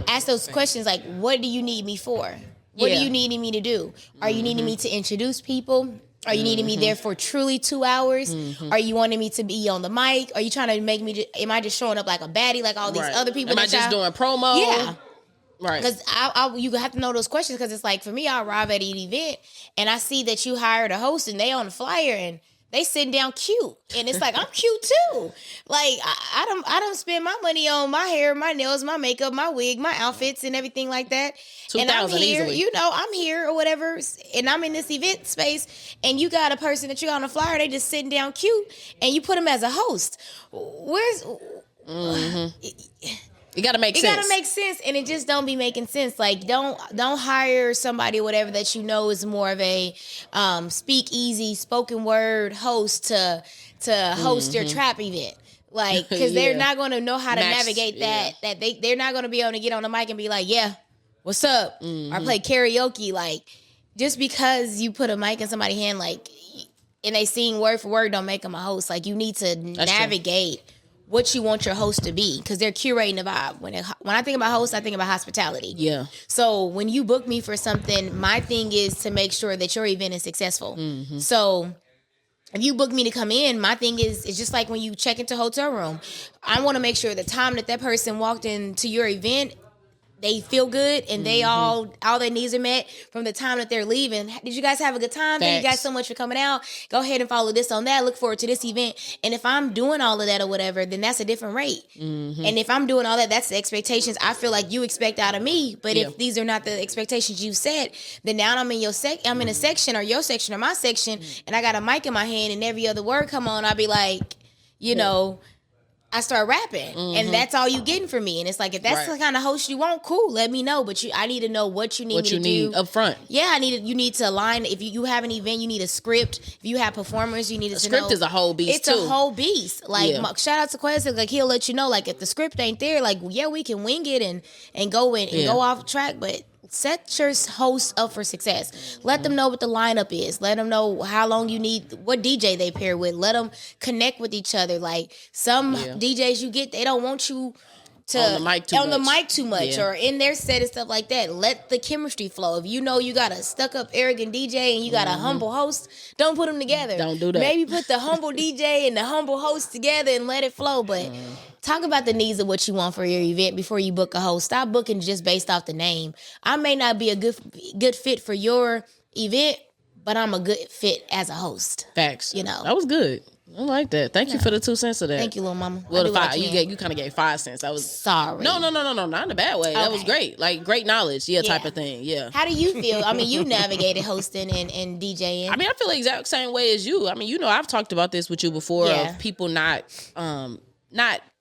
ask those questions like, what do you need me for? What are you needing me to do? Are you needing me to introduce people? Are you needing me there for truly 2 hours? Are you wanting me to be on the mic? Are you trying to make me, am I just showing up like a baddie like all these other people? Am I just doing promo? Yeah. Right. Because you have to know those questions because it's like, for me, I arrive at an event and I see that you hired a host and they on the flyer and they sitting down cute. And it's like, I'm cute too. Like, I don't spend my money on my hair, my nails, my makeup, my wig, my outfits and everything like that. And I'm here, easily. I'm here or whatever. And I'm in this event space and you got a person that you got on the flyer, they just sitting down cute and you put them as a host. Where's... It gotta make sense. It gotta make sense, and it just don't be making sense. Like, don't hire somebody or whatever that you know is more of a speakeasy, spoken word host to host your trap event. Like, because they're not gonna know how to navigate that. That they're not gonna be able to get on the mic and be like, yeah, what's up? Or play karaoke. Like, just because you put a mic in somebody's hand, like, and they sing word for word, don't make them a host. Like, you need to navigate what you want your host to be, because they're curating the vibe. When I think about hosts, I think about hospitality. Yeah. So when you book me for something, my thing is to make sure that your event is successful. So if you book me to come in, my thing is, it's just like when you check into a hotel room. I want to make sure the time that person walked into your event, they feel good and they all their needs are met from the time that they're leaving. Did you guys have a good time? Thank you guys so much for coming out. Go ahead and follow this on that. Look forward to this event. And if I'm doing all of that or whatever, then that's a different rate. And if I'm doing all that, that's the expectations I feel like you expect out of me. But if these are not the expectations you set, then now I'm in your I'm in a section or your section or my section, and I got a mic in my hand, and every other word come on, I'll be like, you know, I start rapping, and that's all you getting from me. And it's like, if that's the kind of host you want, cool, let me know. But I need to know what you need me to do up front. Yeah, you need to align. If you have an event, you need a script. If you have performers, you need to know. Script is a whole beast. It's a whole beast. Like shout out to Quez, like he'll let you know. Like if the script ain't there, like we can wing it and go in and go off track, but. Set your hosts up for success. Let them know what the lineup is. Let them know how long you need, what DJ they pair with. Let them connect with each other. Like some DJs you get, they don't want you to on the mic too much or in their set and stuff like that. Let the chemistry flow. If you know you got a stuck up arrogant DJ and you got a humble host, don't put them together. Don't do that. Maybe put the humble DJ and the humble host together and let it flow. But talk about the needs of what you want for your event before you book a host. Stop booking just based off the name. I may not be a good fit for your event, but I'm a good fit as a host. Facts. You know. That was good. I like that. Thank you for the 2 cents of that. Thank you, little mama. Well, you kind of gave 5 cents. That was sorry. No, not in a bad way. Okay. That was great. Like great knowledge, type of thing. Yeah. How do you feel? I mean, you navigated hosting and DJing. I mean, I feel the exact same way as you. I mean, I've talked about this with you before of people not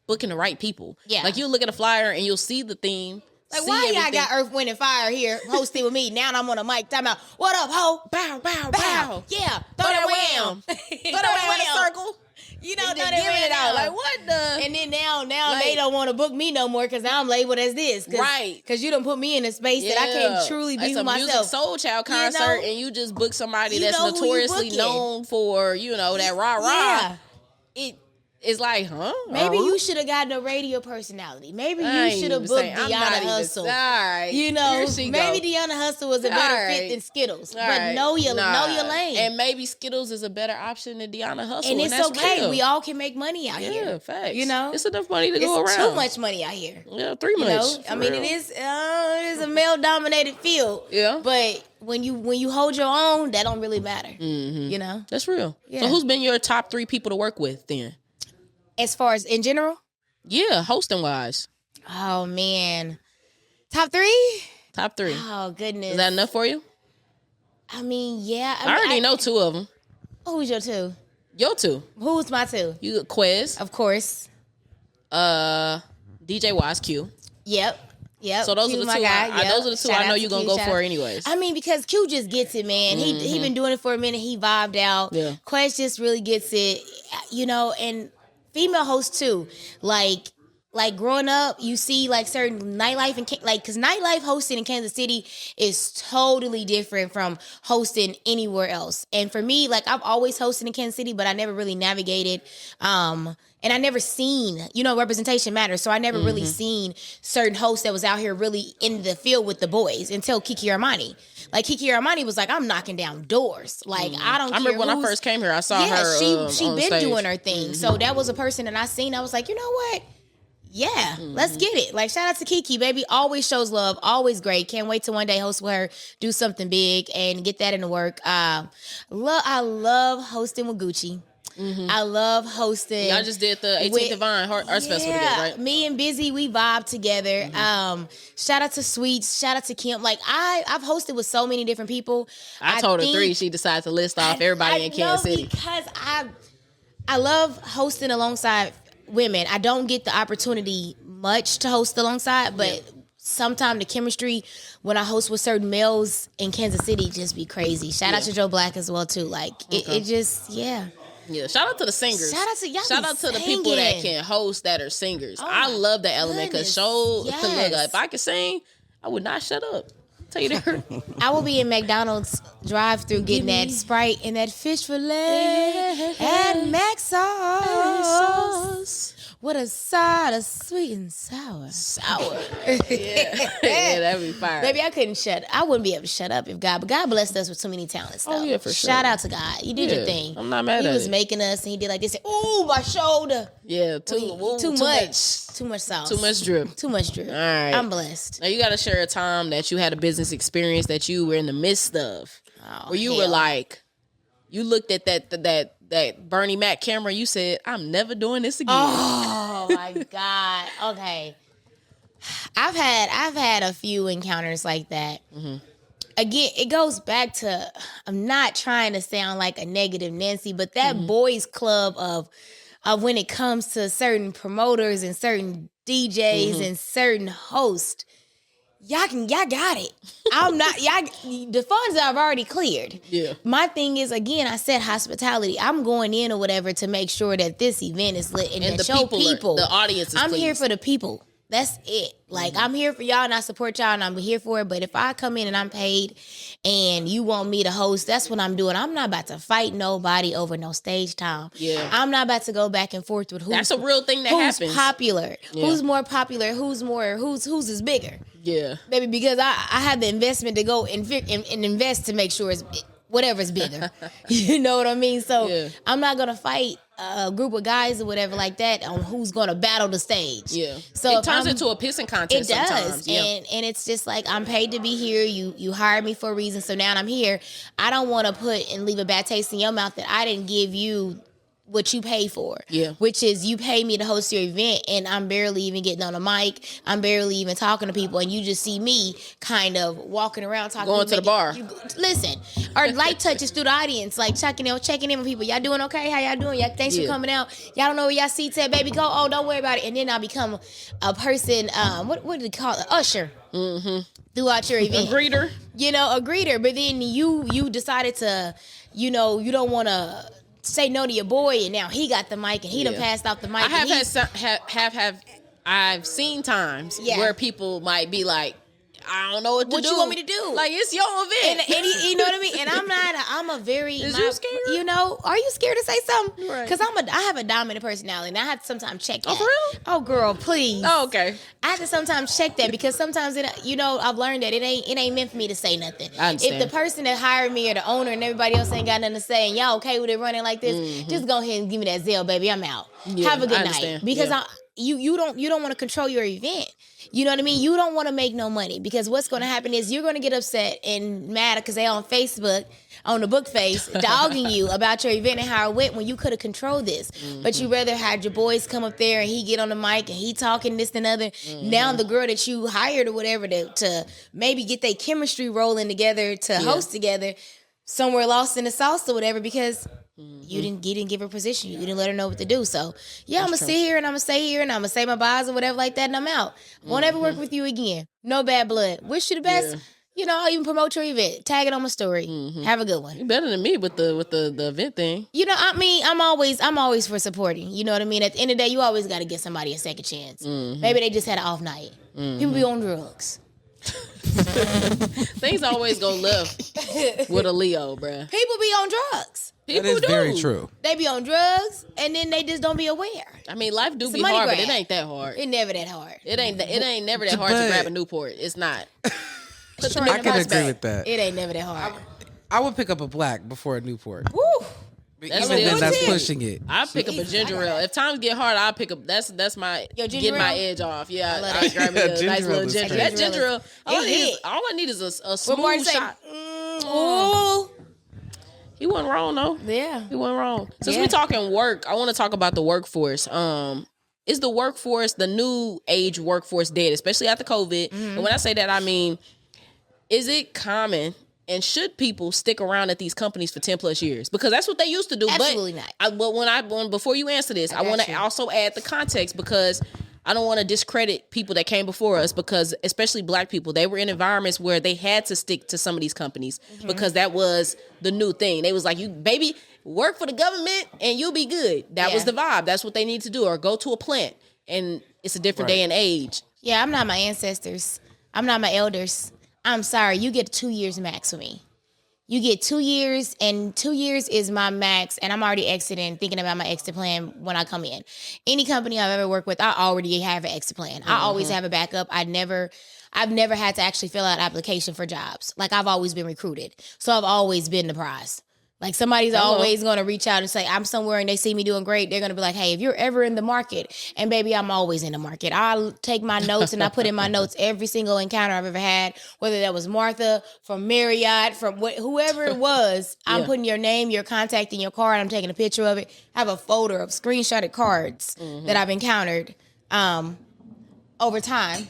booking the right people. Yeah. Like you look at a flyer and you'll see the theme. Like, why y'all got Earth, Wind, and Fire here hosting with me? Now I'm on a mic. Time out. What up, ho? Bow, bow, bow. Yeah. Throw that wham. Throw that wham in a circle. You know, throw that wham out. Like, what the? And then now like, they don't want to book me no more because now I'm labeled as this. Right. Because you done put me in a space that I can't truly be myself. It's a Music Soul Child concert and you just book somebody that's notoriously known for, that rah-rah. Yeah. It's like, huh? Maybe you should have gotten a radio personality. Maybe you should have booked Deona Hustle. Maybe Deona Hustle was a better fit than Skittles. But know your lane. And maybe Skittles is a better option than Deona Hustle. And it's okay. Real. We all can make money out here. Yeah, facts. It's enough money to go around. It's too much money out here. Yeah, too much. I mean, it is a male-dominated field. Yeah. But when you hold your own, that don't really matter. Mm-hmm. That's real. Yeah. So who's been your top 3 people to work with then? As far as in general? Yeah, hosting wise. Oh, man. Top 3? Top 3. Oh, goodness. Is that enough for you? I mean, yeah. I already know 2 of them. Who's your 2? Your 2. Who's my 2? You got Quez. Of course. DJ Wise Q. Yep. So those are the 2. Those are the 2 I know you're going to go for anyways. I mean, because Q just gets it, man. He been doing it for a minute. He vibed out. Yeah. Quez just really gets it, and female hosts too. Like growing up, you see like certain nightlife because nightlife hosting in Kansas City is totally different from hosting anywhere else. And for me, like I've always hosted in Kansas City, but I never really navigated. And I never seen, representation matters. So I never really seen certain hosts that was out here really in the field with the boys until Kiki Armani. Like Kiki Armani was like, I'm knocking down doors. Like I don't. I remember when I first came here, I saw her. She been stage. Doing her thing. So that was a person that I seen. I was like, you know what? Yeah, let's get it. Like shout out to Kiki, baby. Always shows love. Always great. Can't wait to one day host with her, do something big, and get that into work. I love hosting with Gucci. I love hosting. Y'all just did the 18th Divine Arts Festival together, right? Me and Busy, we vibe together. Shout out to Sweets. Shout out to Kim. Like I've hosted with so many different people. I told her 3. She decided to list off everybody in Kansas City because I love hosting alongside women. I don't get the opportunity much to host alongside, but sometimes the chemistry when I host with certain males in Kansas City just be crazy. Shout out to Joe Black as well too. Like it just Yeah, shout out to the singers. Shout out to the people that can host that are singers. I love that element because look, if I could sing, I would not shut up. Tell you the truth. I will be in McDonald's drive-through getting that Sprite and that fish fillet and mac sauce What a side of sweet and sour. Sour. Yeah, that'd be fire. Maybe I wouldn't be able to shut up if but God blessed us with so many talents, though. Oh, yeah, for sure. Shout out to God. You did your thing. I'm not mad at it. He was making us, and he did like this. Ooh, my shoulder. Yeah, too much. Too much sauce. Too much drip. Too much drip. All right. I'm blessed. Now, you got to share a time that you had a business experience that you were in the midst of. Where you were like, you looked at that Bernie Mac camera, you said, I'm never doing this again. Oh my God. Okay. I've had a few encounters like that. Mm-hmm. Again, it goes back to, I'm not trying to sound like a negative Nancy, but that boys club of when it comes to certain promoters and certain DJs and certain hosts, y'all got it. I'm not, the funds I've already cleared. Yeah. My thing is, again, I said hospitality. I'm going in or whatever to make sure that this event is lit and that show people. The audience is I'm pleased. here for the people. That's it. Like, I'm here for y'all and I support y'all and I'm here for it. But if I come in and I'm paid and you want me to host, that's what I'm doing. I'm not about to fight nobody over no stage time. Yeah. I'm not about to go back and forth with who's. That's a real thing that who's happens. popular. Yeah. Who's more popular. Who's is bigger. Yeah. Baby, because I have the investment to go and invest to make sure it's whatever's bigger. You know what I mean? So I'm not going to fight a group of guys or whatever like that on who's going to battle the stage. Yeah. So it turns into a pissing contest it does. sometimes. Yeah. And it's just like, I'm paid to be here. You hired me for a reason. So now I'm here. I don't want to put and leave a bad taste in your mouth that I didn't give you what you pay for. Yeah. Which is you pay me to host your event and I'm barely even getting on the mic. I'm barely even talking to people and you just see me kind of walking around talking. Going to the bar. Listen. Or light touches through the audience, like checking in with people. Y'all doing okay? How y'all doing? Thanks for coming out. Y'all don't know where y'all seats at, baby. Go. Oh, don't worry about it. And then I become a person, what do they call it? Usher. Mm-hmm. Throughout your event. A greeter. A greeter. But then you decided to, you don't want to say no to your boy, and now he got the mic, and he done passed out the mic. I've seen times where people might be like, I don't know what to do. What you want me to do? Like, it's your event. And you know what I mean? And I'm a very... Is you scared? Are you scared to say something? Right. Because I have a dominant personality, and I have to sometimes check that. Oh, for real? Oh, girl, please. Oh, okay. I have to sometimes check that because sometimes, I've learned that it ain't meant for me to say nothing. I understand. If the person that hired me or the owner and everybody else ain't got nothing to say, and y'all okay with it running like this, just go ahead and give me that Zelle, baby. I'm out. Yeah, have a good I night. understand. Because you don't want to control your event. You know what I mean? You don't want to make no money because what's going to happen is you're going to get upset and mad because they on Facebook, on the book face, dogging you about your event and how it went when you could have controlled this. Mm-hmm. But you rather had your boys come up there and he get on the mic and he talking this and other. Mm-hmm. Now the girl that you hired or whatever to maybe get their chemistry rolling together to host together somewhere lost in the sauce or whatever because... You didn't give her position. You didn't let her know what to do. So, I'm going to sit here and I'm going to stay here and I'm going to say my buys or whatever like that and I'm out. Won't ever work with you again. No bad blood. Wish you the best. Yeah. I'll even promote your event. Tag it on my story. Mm-hmm. Have a good one. You're better than me with the event thing. I'm always for supporting. You know what I mean? At the end of the day, you always got to give somebody a second chance. Mm-hmm. Maybe they just had an off night. Mm-hmm. People be on drugs. Things always go left with a Leo, bruh. People be on drugs. That is very true. They be on drugs and then they just don't be aware. I mean, life do be hard, but it ain't that hard. It never that hard. It ain't never that hard to grab a Newport. It's not. I can agree with that. It ain't never that hard. I would pick up a black before a Newport. Woo. That's pushing it. I pick up a ginger ale. If times get hard, I'll pick up. That's my get my edge off. Yeah, I grab me a nice little ginger. That ginger ale. All I need is a smooth shot. Ooh. He wasn't wrong though. Yeah, he wasn't wrong. Since we talking work, I want to talk about the workforce. Is the workforce, the new age workforce, dead? Especially after COVID. Mm-hmm. And when I say that, I mean, is it common? And should people stick around at these companies for 10 plus years? Because that's what they used to do. Absolutely not. But before you answer this, I want to also add the context because I don't want to discredit people that came before us because especially black people, they were in environments where they had to stick to some of these companies because that was the new thing. They was like, you baby, work for the government and you'll be good. That was the vibe. That's what they need to do, or go to a plant. And it's a different day and age. Yeah, I'm not my ancestors. I'm not my elders. I'm sorry, you get 2 years max with me. You get 2 years, and 2 years is my max, and I'm already exiting, thinking about my exit plan when I come in. Any company I've ever worked with, I already have an exit plan. I always have a backup. I've never had to actually fill out an application for jobs. Like, I've always been recruited. So I've always been the prize. Like, somebody's always going to reach out and say, I'm somewhere and they see me doing great. They're going to be like, hey, if you're ever in the market, and baby, I'm always in the market. I'll take my notes and I put in my notes every single encounter I've ever had, whether that was Martha, from Marriott, from whoever it was. I'm putting your name, your contact in your card. I'm taking a picture of it. I have a folder of screenshotted cards that I've encountered over time.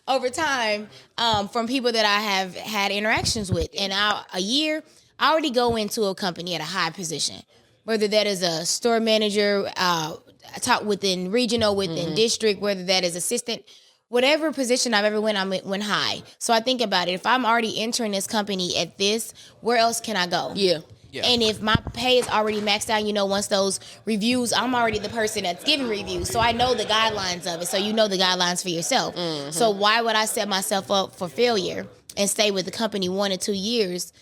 From people that I have had interactions with. And a year, I already go into a company at a high position, whether that is a store manager, top within regional, within district, whether that is assistant, whatever position I've ever went high. So I think about it. If I'm already entering this company at this, where else can I go? Yeah. And if my pay is already maxed out, once those reviews, I'm already the person that's giving reviews. So I know the guidelines of it. So you know the guidelines for yourself. So why would I set myself up for failure and stay with the company 1 or 2 years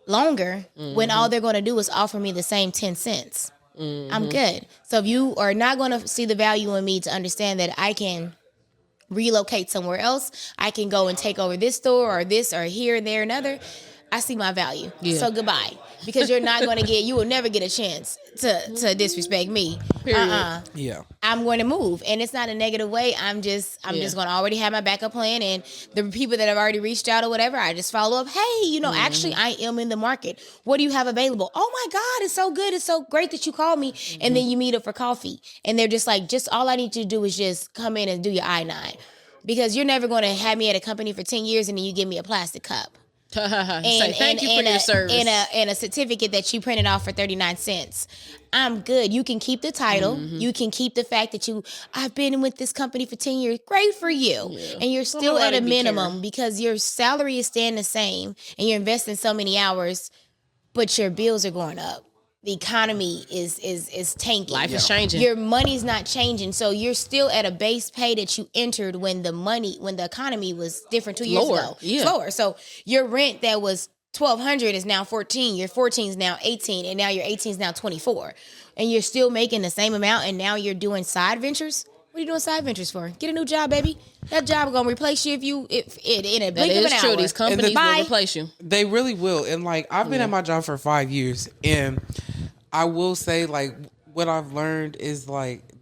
longer when all they're going to do is offer me the same 10 cents? I'm good. So if you are not going to see the value in me to understand that I can relocate somewhere else, I can go and take over this store or this or here and there and other, I see my value. So goodbye. Because you will never get a chance to disrespect me. Yeah. I'm going to move. And it's not a negative way. I'm just going to already have my backup plan, and the people that have already reached out or whatever, I just follow up. Hey, actually I am in the market. What do you have available? Oh my God, it's so good. It's so great that you called me. And then you meet up for coffee. And they're just like, all I need you to do is just come in and do your I-9. Because you're never going to have me at a company for 10 years and then you give me a plastic cup. Thank you for your service. And a certificate that you printed off for 39 cents. I'm good. You can keep the title. You can keep the fact that I've been with this company for 10 years. Great for you. Yeah. And you're still at a minimum because your salary is staying the same and you're investing so many hours, but your bills are going up. The economy is tanking. Life is changing. Your money's not changing. So you're still at a base pay that you entered when the economy was different 2 years ago. Yeah. Lower. So your rent that was $1,200 is now $1,400. Your $14 is now $18, and now your $18 is now $24. And you're still making the same amount, and now you're doing side ventures. What are you doing side ventures for? Get a new job, baby. That job is gonna replace you if in a blink of an hour. True. These companies will replace you. They really will. And I've been at my job for 5 years, and I will say what I've learned is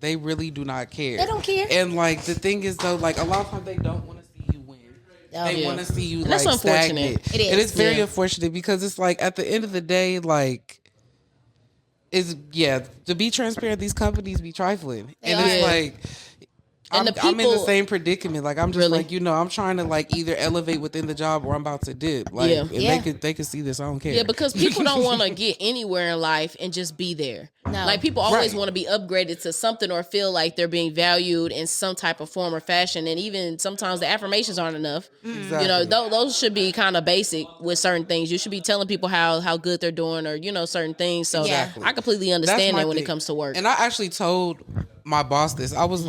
they really do not care. They don't care. And the thing is though, a lot of times they don't want to see you win. They want to see you that's unfortunate. stagnant. It is. And it's very unfortunate because it's at the end of the day, to be transparent, these companies be trifling. And it's I'm in the same predicament. I'm just I'm trying to I'm elevate within the job or I'm about to dip. They could see this. I don't care. Yeah, because people don't want to get anywhere in life and just be there. No. People always want to be upgraded to something or feel like they're being valued in some type of form or fashion. And even sometimes the affirmations aren't enough. Exactly. Those should be kind of basic with certain things. You should be telling people how good they're doing or, certain things. So I completely understand that when it comes to work. And I actually told my boss this. I was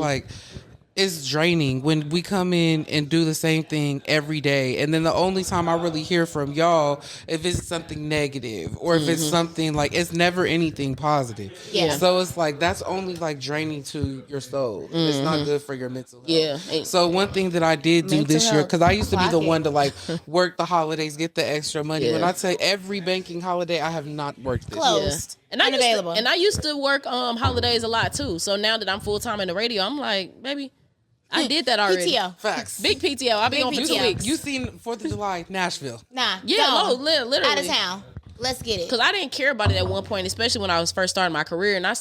it's draining when we come in and do the same thing every day. And then the only time I really hear from y'all, if it's something negative or if it's something it's never anything positive. Yeah. So it's that's only draining to your soul. It's not good for your mental health. Yeah. So one thing that I did do this year, because I used to be the one to work the holidays, get the extra money. Yeah. When I say every banking holiday, I have not worked this. Closed. Yeah. And I used to work holidays a lot too. So now that I'm full time in the radio, I'm baby, I did that already. PTO. Facts. Big PTO. I'll be on for 2 weeks. You seen 4th of July, Nashville. Nah. Yeah, literally. Out of town. Let's get it. Because I didn't care about it at one point, especially when I was first starting my career. And I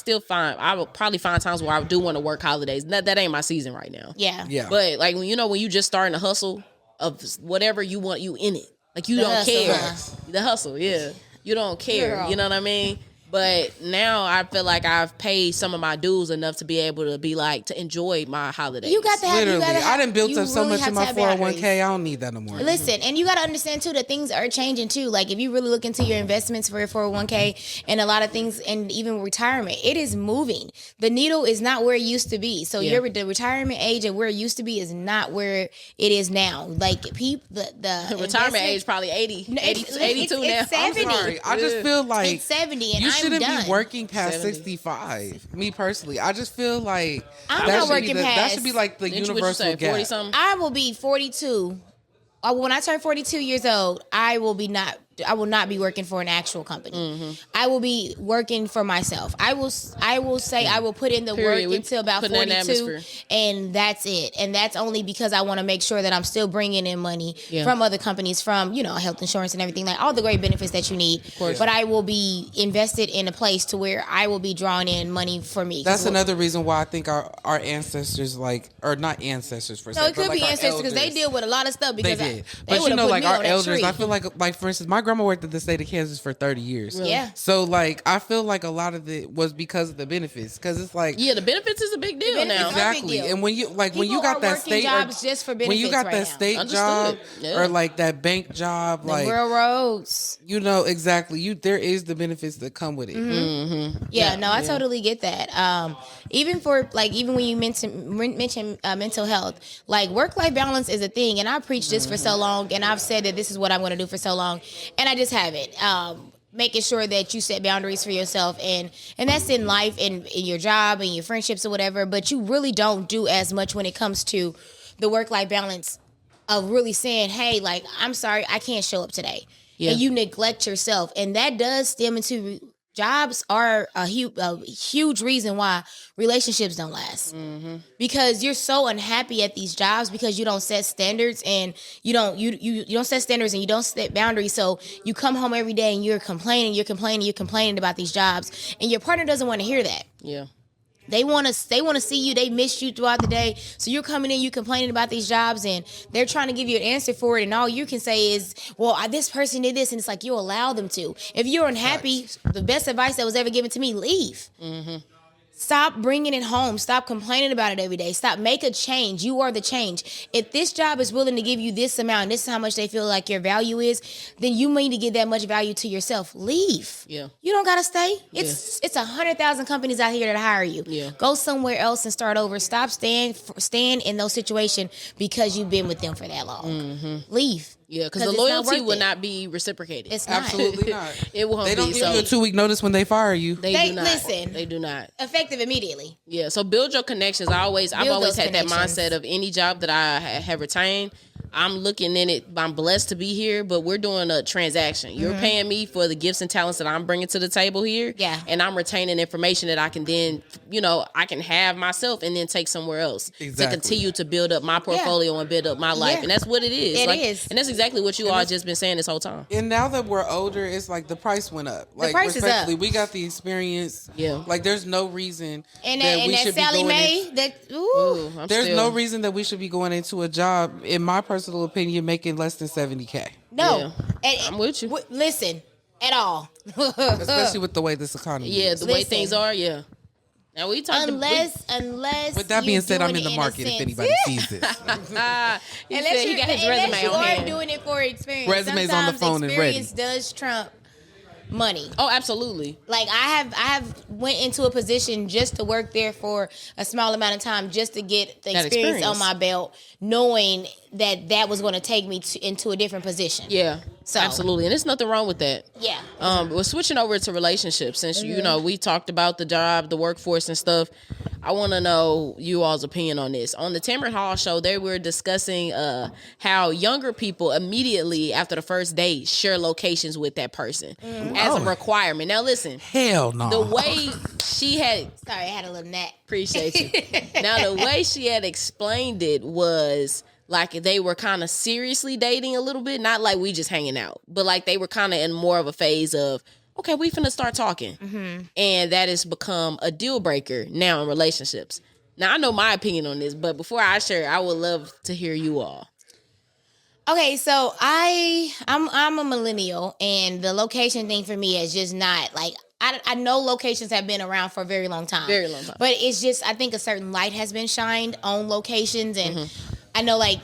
will probably find times where I do want to work holidays. That ain't my season right now. Yeah. But when you just starting a hustle of whatever you want, you in it. You don't care. The hustle, yeah. You don't care. Girl. You know what I mean? But now I feel like I've paid some of my dues enough to be able to be like to enjoy my holidays. You got to have. Literally, I done built up so much in my 401k. I don't need that no more. Listen, and you got to understand too that things are changing too. Like if you really look into your investments for your 401k and a lot of things, and even retirement, it is moving. The needle is not where it used to be. So the retirement age and where it used to be is not where it is now. Like the retirement age probably 80, 82 now. 70. I'm sorry. I just feel like it's 70, and you shouldn't I'm done. be working past 70. 65. Me personally, I just feel like I'm not working past. That should be like the universal gap. 40 something? I will be 42. When I turn 42 years old, I will not be working for an actual company. Mm-hmm. I will be working for myself. I will say I will put in the work until about 42, and that's it. And that's only because I want to make sure that I'm still bringing in money from other companies, from health insurance and everything, like all the great benefits that you need. But I will be invested in a place to where I will be drawing in money for me. That's another reason why I think our ancestors, or not ancestors for it could be ancestors because they deal with a lot of stuff. Because they did. But like our elders, I feel like for instance, my grandma worked at the state of Kansas for 30 years. Yeah. So like I feel like a lot of it was because of the benefits. Because it's like the benefits is a big deal now. Exactly. And when you when you got that state jobs just for benefits, when you got that state job or like that bank job, the like railroads, exactly. There is the benefits that come with it. Mm-hmm. Mm-hmm. Yeah. I totally get that. Even when you mention mental health, like work-life balance is a thing, and I preached this for so long, and I've said that this is what I'm going to do for so long, and I just haven't. Making sure that you set boundaries for yourself, and that's in life and in your job and your friendships or whatever, but you really don't do as much when it comes to the work-life balance of really saying, hey, like, I'm sorry, I can't show up today. Yeah. And you neglect yourself, and that does stem into jobs are a huge reason why relationships don't last, because you're so unhappy at these jobs because you don't set standards, and you don't set standards, and you don't set boundaries. So you come home every day and you're complaining about these jobs, and your partner doesn't want to hear that. Yeah. They want to see you. They miss you throughout the day. So you're coming in, you complaining about these jobs, and they're trying to give you an answer for it. And all you can say is, well, this person did this. And it's like, you allow them to. If you're unhappy, the best advice that was ever given to me, leave. Mm-hmm. Stop bringing it home. Stop complaining about it every day. Make a change. You are the change. If this job is willing to give you this amount, and this is how much they feel like your value is, then you need to give that much value to yourself. Leave. Yeah. You don't gotta stay. It's 100,000 companies out here that hire you. Yeah. Go somewhere else and start over. Stop staying in those situations because you've been with them for that long. Mm-hmm. Leave. Yeah, because the loyalty will not be reciprocated. It's not. Absolutely not. It won't be. They don't give you a 2-week notice when they fire you. They do not. Listen. They do not. Effective immediately. Yeah, so build your connections. I've always had that mindset of any job that I have retained. I'm looking in it. I'm blessed to be here, but we're doing a transaction. You're paying me for the gifts and talents that I'm bringing to the table here. Yeah. And I'm retaining information that I can then, I can have myself and then take somewhere else to continue to build up my portfolio and build up my life. Yeah. And that's what it is. It is. And that's exactly what you all just been saying this whole time. And now that we're older, it's like the price went up. Like, the price is up. We got the experience. Yeah. Like, there's no reason and that we should Sally be going Mae, there's no reason that we should be going into a job, in my personal opinion, making less than $70K. No. Yeah. I'm with you. Listen, at all. Especially with the way this economy is. The way things are, Now we talked unless with that being said, I'm in the market if anybody sees this. He got his resume on hand. You are doing it for experience. Resume's on the phone and ready. Experience does trump money. Oh, absolutely. Like I have went into a position just to work there for a small amount of time just to get the experience on my belt, knowing that was going to take me into a different position. Yeah. So absolutely, and there's nothing wrong with that. Yeah. We're switching over to relationships since we talked about the job, the workforce, and stuff. I want to know you all's opinion on this. On the Tamron Hall show, they were discussing how younger people immediately after the first date share locations with that person as a requirement. Now listen, hell no. The way she had, sorry, I had a little nap. Appreciate you. Now the way she had explained it was like they were kind of seriously dating a little bit, not like we just hanging out, but like they were kind of in more of a phase of, okay, we finna start talking. Mm-hmm. And that has become a deal breaker now in relationships. Now, I know my opinion on this, but before I share, I would love to hear you all. Okay, so I'm a millennial, and the location thing for me is just not, like, I know locations have been around for a very long time. Very long time. But it's just, I think a certain light has been shined on locations. And I know, like,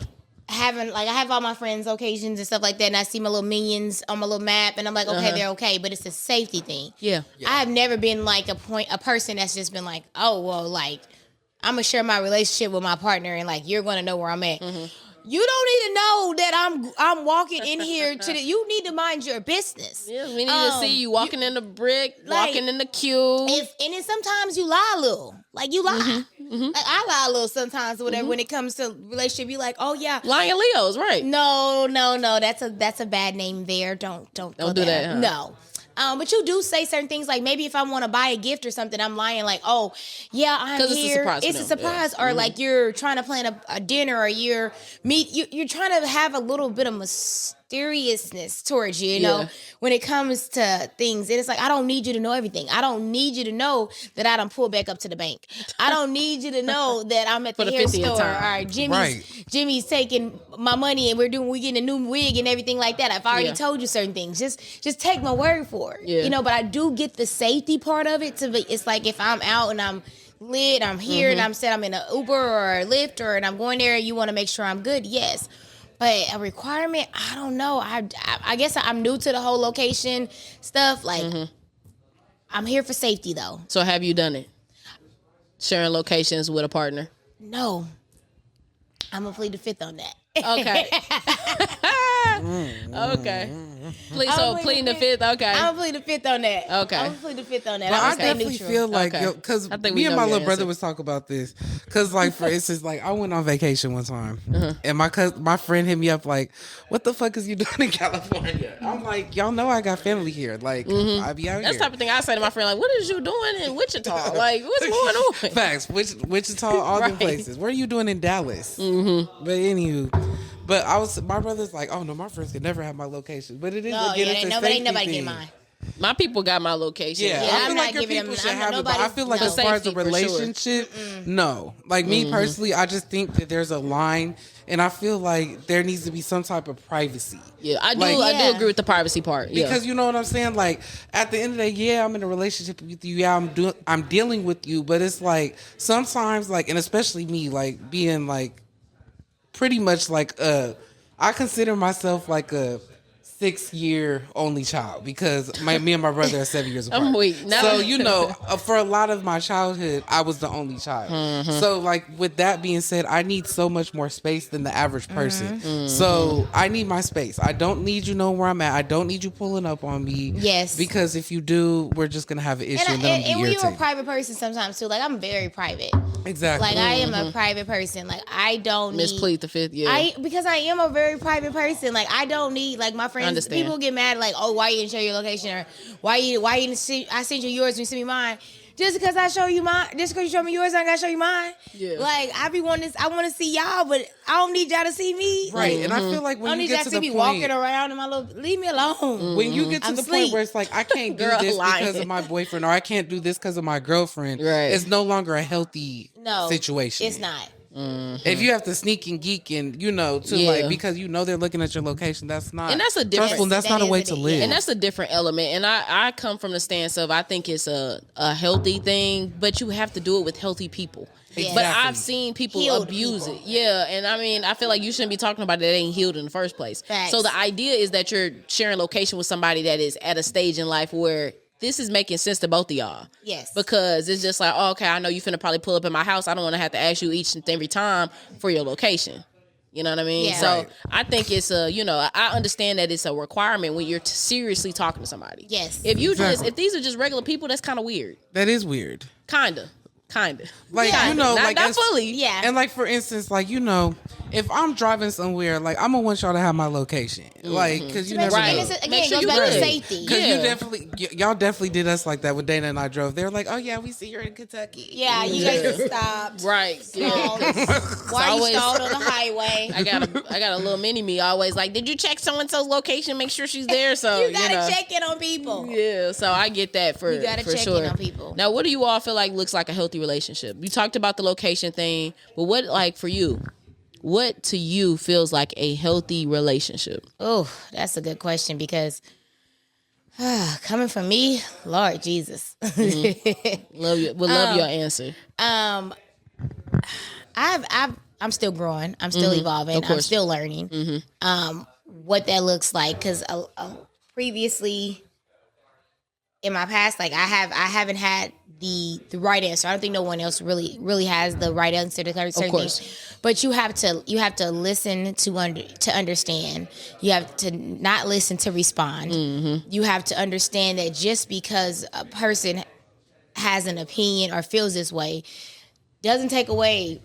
I have all my friends' locations and stuff like that, and I see my little minions on my little map, and I'm like, okay, they're okay, but it's a safety thing. Yeah. I have never been like a person that's just been like, oh, well, like, I'm gonna share my relationship with my partner, and like, you're gonna know where I'm at. You don't need to know that I'm walking in here you need to mind your business. Yeah, we need to see you walking in the brick, walking in the queue. And then sometimes you lie a little. Like, you lie. Like, I lie a little sometimes or whatever when it comes to relationship. You like, oh yeah. Lying Leos, right. No. That's a bad name there. Don't do that, huh? No. But you do say certain things, like maybe if I want to buy a gift or something, I'm lying like, oh, yeah, I'm here. It's a surprise. Or like you're trying to plan a dinner, or you're trying to have a little bit of mysteriousness towards you, you know, when it comes to things. And it's like, I don't need you to know everything. I don't need you to know that I done pulled back up to the bank. I don't need you to know that I'm at the hair store, or Jimmy's taking my money and we're getting a new wig and everything like that. I've already told you certain things. Just take my word for it. You know, but I do get the safety part of it. It's like if I'm out and I'm lit, I'm here and I'm in an Uber or a Lyft and I'm going there, you want to make sure I'm good. Yes. But a requirement, I don't know. I guess I'm new to the whole location stuff. Like, I'm here for safety, though. So have you done it? Sharing locations with a partner? No. I'm going to plead the fifth on that. Okay. Okay. Pleading the fifth. Okay. I'm gonna plead the fifth on that. Okay. I'm gonna plead the fifth on that. But I definitely feel like, because me and my little brother was talking about this. Because, like, for instance, like, I went on vacation one time, and my friend hit me up like, "What the fuck is you doing in California?" I'm like, "Y'all know I got family here. Like, I be out here." That's the type of thing I say to my friend. Like, what is you doing in Wichita? Like, what's going on? Facts. Wichita, all them places. What are you doing in Dallas? But anywho. But my brother's like, oh no, my friends could never have my location. But it is ain't nobody get mine. My people got my location. Yeah, I feel like your people should have it. But I feel like as far as a relationship, no. Like me personally, I just think that there's a line, and I feel like there needs to be some type of privacy. Yeah, I do agree with the privacy part. Because you know what I'm saying. Like at the end of the day, I'm in a relationship with you. Yeah, I'm dealing with you. But it's like sometimes, like, and especially me, like being like. Pretty much like I consider myself like a 6-year only child because me and my brother are 7 years apart. So you know, for a lot of my childhood, I was the only child. So like with that being said, I need so much more space than the average person. So I need my space. I don't need you know where I'm at. I don't need you pulling up on me. Yes. Because if you do, we're just gonna have an issue. And when you're a private person, sometimes too. Like I'm very private. Exactly. Like I am a private person. Like I don't need. Misplead the fifth. Because I am a very private person. Like I don't need like my friends. People get mad like, oh, why you didn't share your location, or why you didn't see? I sent you yours, and you sent me mine. Just because I show you mine, just because you show me yours, I gotta show you mine. Yeah. Like I want to see y'all, but I don't need y'all to see me. Right. And I feel like when you get to the point, walking around in my little, leave me alone. When you get to the point where it's like I can't do this because of my boyfriend, or I can't do this because of my girlfriend. Right. It's no longer a healthy situation. It's not. If you have to sneak and geek and like because they're looking at your location, that's not, and that's a different. That's not a way to live, and that's a different element. And I come from the stance of I think it's a healthy thing, but you have to do it with healthy people. Exactly. But I've seen people abuse it. Yeah, and I mean I feel like you shouldn't be talking about it that ain't healed in the first place. Facts. So the idea is that you're sharing location with somebody that is at a stage in life where this is making sense to both of y'all. Yes. Because it's just like, okay, I know you finna probably pull up in my house. I don't want to have to ask you each and every time for your location. You know what I mean? Yeah. So I think it's I understand that it's a requirement when you're seriously talking to somebody. Yes. If these are just regular people, that's kind of weird. That is weird. Kinda. Like, not fully. Yeah. And like, for instance, like, if I'm driving somewhere, like, I'm gonna want y'all to have my location. Like, cause you never know. Again, goes back to safety. Cause y'all definitely did us like that when Dana and I drove. They were like, oh yeah, we see you're in Kentucky. Yeah, you guys stopped. Right. Why you stalled on the highway? I got a little mini me always like, did you check so-and-so's location, make sure she's there? So you gotta check in on people. Yeah, so I get that for sure. You gotta check in on people. Now, what do you all feel like looks like a healthy relationship? You talked about the location thing, but what, like, for you, what to you feels like a healthy relationship? Oh, that's a good question because Coming from me, Lord Jesus. Love you. Would love your answer. I'm still growing. I'm still evolving. I'm still learning. What that looks like, because previously in my past, like I haven't had the right answer. I don't think no one else really has the right answer to certain things. But you have to listen to understand. You have to not listen to respond. You have to understand that just because a person has an opinion or feels this way doesn't take away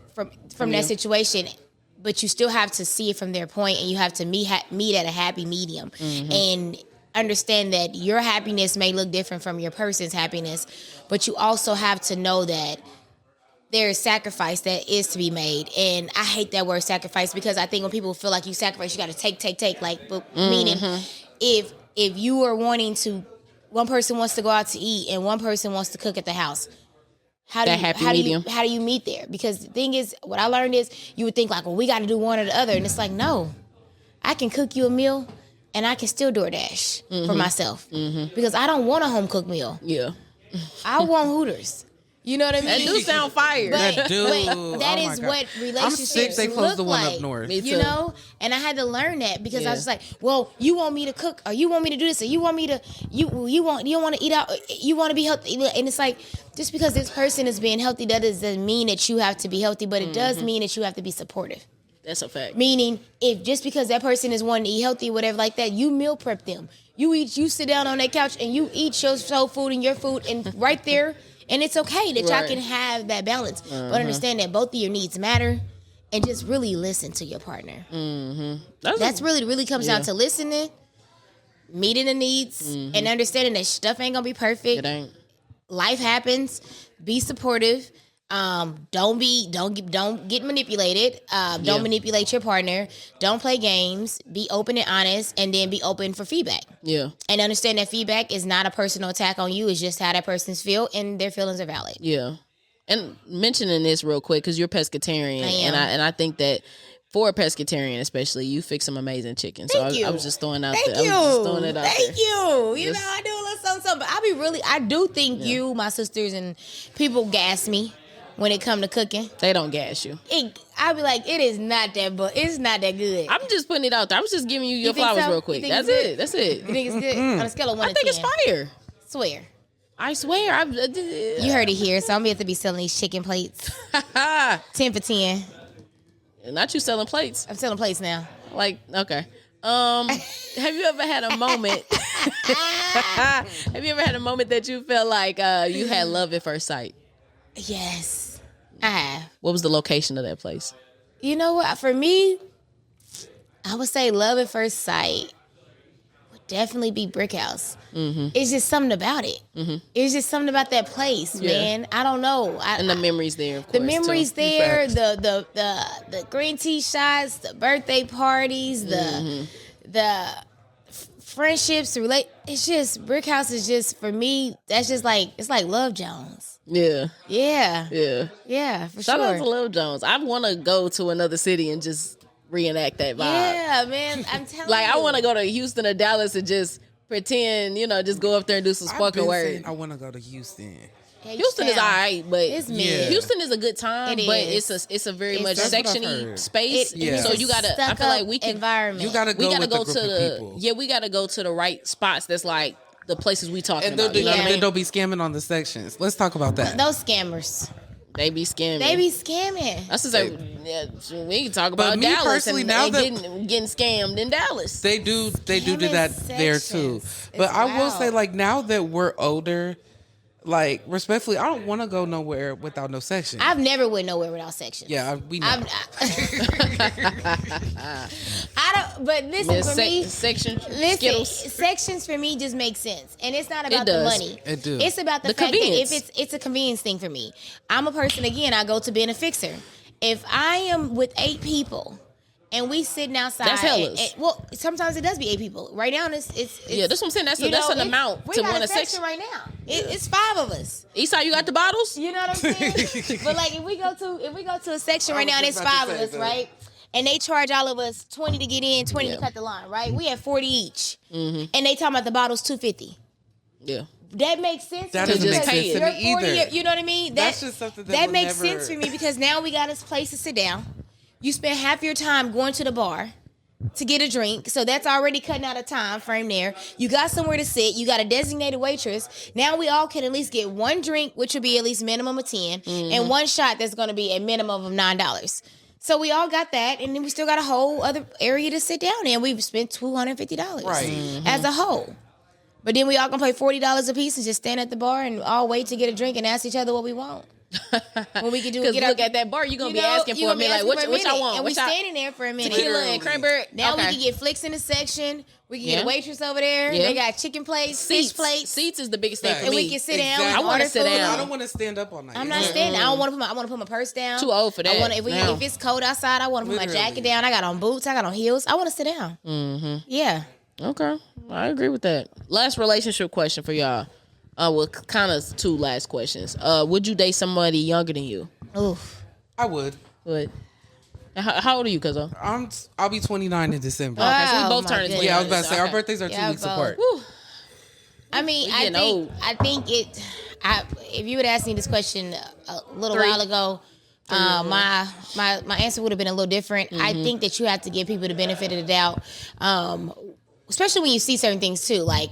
from that situation. But you still have to see it from their point, and you have to meet at a happy medium, and understand that your happiness may look different from your person's happiness, but you also have to know that there is sacrifice that is to be made. And I hate that word sacrifice, because I think when people feel like you sacrifice, you got to take, like, but meaning if you are wanting to, one person wants to go out to eat and one person wants to cook at the house. How do you meet there? Because the thing is, what I learned is you would think like, well, we got to do one or the other. And it's like, no, I can cook you a meal and I can still DoorDash for myself. Because I don't want a home cooked meal. Yeah. I want Hooters. You know what I mean? That do sound fire. But that is what relationships they closed the one like, up north. You know? And I had to learn that, because I was like, well, you want me to cook, or you want me to do this, or you want me to you don't want to eat out, you want to be healthy. And it's like, just because this person is being healthy, that doesn't mean that you have to be healthy, but it does mean that you have to be supportive. That's a fact. Meaning, if just because that person is wanting to eat healthy, whatever like that, you meal prep them. You sit down on that couch and you eat your soul food and your food, and right there. And it's okay that y'all can have that balance. But understand that both of your needs matter, and just really listen to your partner. That's really comes down to listening, meeting the needs, and understanding that stuff ain't gonna be perfect. It ain't. Life happens. Be supportive. Don't get manipulated. Don't manipulate your partner. Don't play games. Be open and honest, and then be open for feedback. Yeah. And understand that feedback is not a personal attack on you. It's just how that person's feel, and their feelings are valid. Yeah. And mentioning this real quick, because you're pescatarian, and I think that for a pescatarian especially, you fix some amazing chicken. So I was just throwing out there. Thank you. You know, I do a little something, but I do think you, my sisters, and people gas me when it come to cooking. They don't gas you. I'll be like, it's not that good. I'm just putting it out there. I'm just giving you your flowers real quick. That's it. You think it's good? On a scale of 1 to 10. I think it's fire. Swear. I swear. You heard it here, so I'm going to have to be selling these chicken plates. 10 for 10. Not you selling plates. I'm selling plates now. Like, okay. Have you ever had a moment? Have you ever had a moment that you felt like you had love at first sight? Yes. I have. What was the location of that place? You know what? For me, I would say love at first sight would definitely be Brick House. It's just something about it. It's just something about that place, man. I don't know. And the memories there, of course. The memories there, the green tea shots, the birthday parties, the friendships, it's just, Brick House is just, for me, that's just like, it's like Love Jones. Yeah, for Shout sure. out to Lil Jones. I want to go to another city and just reenact that vibe. Yeah, man, I'm telling like, you. I want to go to Houston or Dallas and just pretend, just go up there and do some spoken word. I want to go to Houston. Yeah, Houston is all right, but it's mid. Houston is a good time, but it's a very much section-y space. So you gotta, I feel like we can environment. You gotta go with the people. We gotta go to the right spots. That's like the places we talking about. And then don't be scamming on the sections. Let's talk about that. Those scammers. They be scamming. That's just like, we can talk about Dallas and getting scammed in Dallas. They do that there too. But I will say, like, now that we're older, like, respectfully, I don't want to go nowhere without no section. I've never went nowhere without sections. Yeah, we know. But listen, for me, Skittles. sections for me just make sense, and it's not about the money. It do. It's about the fact that if it's a convenience thing for me. I'm a person, again, I go to being a fixer. If I am with 8 people and we sitting outside, that's hellas. Well, sometimes it does be 8 people. Right now, it's yeah. That's what I'm saying. That's an amount to one a section right now. It's 5 of us. Esai, you got the bottles? You know what I'm saying? But like, if we go to a section right now, and it's 5 of us, right? and they charge all of us $20 to get in, $20 to cut the line, right? We have $40 each, and they talking about the bottles $250. Yeah. That makes sense. That to me doesn't make because sense to me you're 40, either. You know what I mean? That's just something that will makes never... sense for me because now we got a place to sit down. You spend half your time going to the bar to get a drink, so that's already cutting out a time frame there. You got somewhere to sit. You got a designated waitress. Now we all can at least get one drink, which would be at least minimum of 10, and one shot that's going to be a minimum of $9. So we all got that, and then we still got a whole other area to sit down in. We've spent $250 as a whole. But then we all gonna pay $40 a piece and just stand at the bar and all wait to get a drink and ask each other what we want. When we can do, because look at that bar, you're gonna be asking for a minute. Like, what y'all want? And we standing there for a minute. Tequila and cranberry. Now we can get flicks in the section. We can get a waitress over there. They got chicken plates, fish plates. Seats is the biggest thing for me. And we can sit down. I want to sit down. I don't want to stand up all night. I'm not standing. I want to put my purse down. Too old for that. If it's cold outside, I want to put my jacket down. I got on boots. I got on heels. I want to sit down. Mm-hmm. Yeah. Okay, I agree with that. Last relationship question for y'all. Well, kind of two last questions. Would you date somebody younger than you? Oof. I would. Would. How old are you, Cuzzo? I'll be 29 in December. Okay, so we both turning 29. Yeah, I was about to say our birthdays are 2 weeks apart. Whew. I mean, I think if you would ask me this question a little while ago, my answer would have been a little different. I think that you have to give people the benefit of the doubt, especially when you see certain things too, like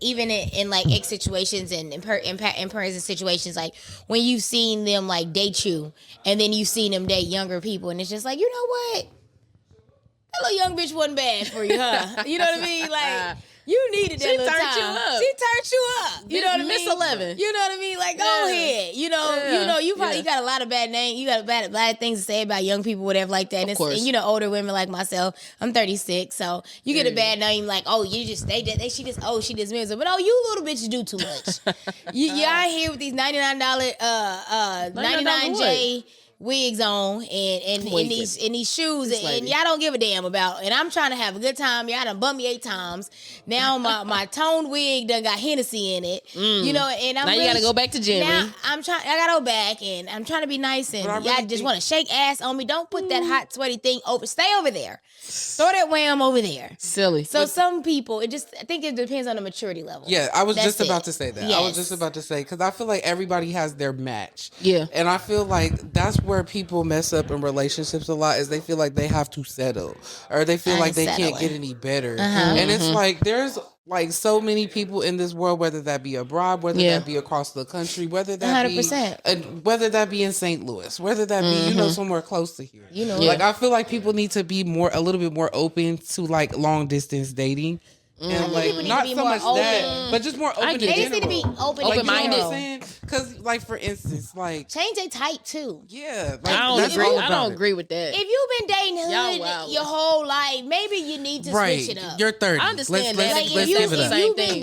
even in like ex situations and in present situations, like when you've seen them like date you, and then you've seen them date younger people, and it's just like, you know what, that little young bitch wasn't bad for you, huh? You know what I mean? Like, you needed that little time. She turned you up. You know what I mean? Miss 11. You know what I mean? Like, go ahead. You know, you probably got a lot of bad names. You got bad things to say about young people, whatever like that. And older women like myself. I'm 36, so you get a bad name like, oh, she just miserable. But you little bitches do too much. you out here with these $99 99J wigs on and in these shoes and y'all don't give a damn about, and I'm trying to have a good time. Y'all done bumped me 8 times. Now my toned wig done got Hennessy in it. You know, and I'm now you gotta go back to Jimmy. Now I gotta go back and I'm trying to be nice, and y'all just want to shake ass on me. Don't put that hot sweaty thing over. Stay over there. Throw that wham over there. Silly. So some people, I think it depends on the maturity level. Yeah, I was just about to say that. Yes. I was just about to say, because I feel like everybody has their match. Yeah. And I feel like that's where people mess up in relationships a lot, is they feel like they have to settle, or they feel like they can't get any better. And it's like, there's like so many people in this world, whether that be abroad, whether that be across the country, whether that 100%. Be whether that be in St. Louis, whether that be somewhere close to here. Like, I feel like people need to be a little bit more open to like long distance dating. And like, not so much open. That, but just more open. They just need to be open-minded. Because, like, for instance, like, change their type too. Yeah, like, I don't agree with that. If you've been dating hood your whole life, maybe you need to switch it up. You're 30. I understand that. Let's give it up. If you've been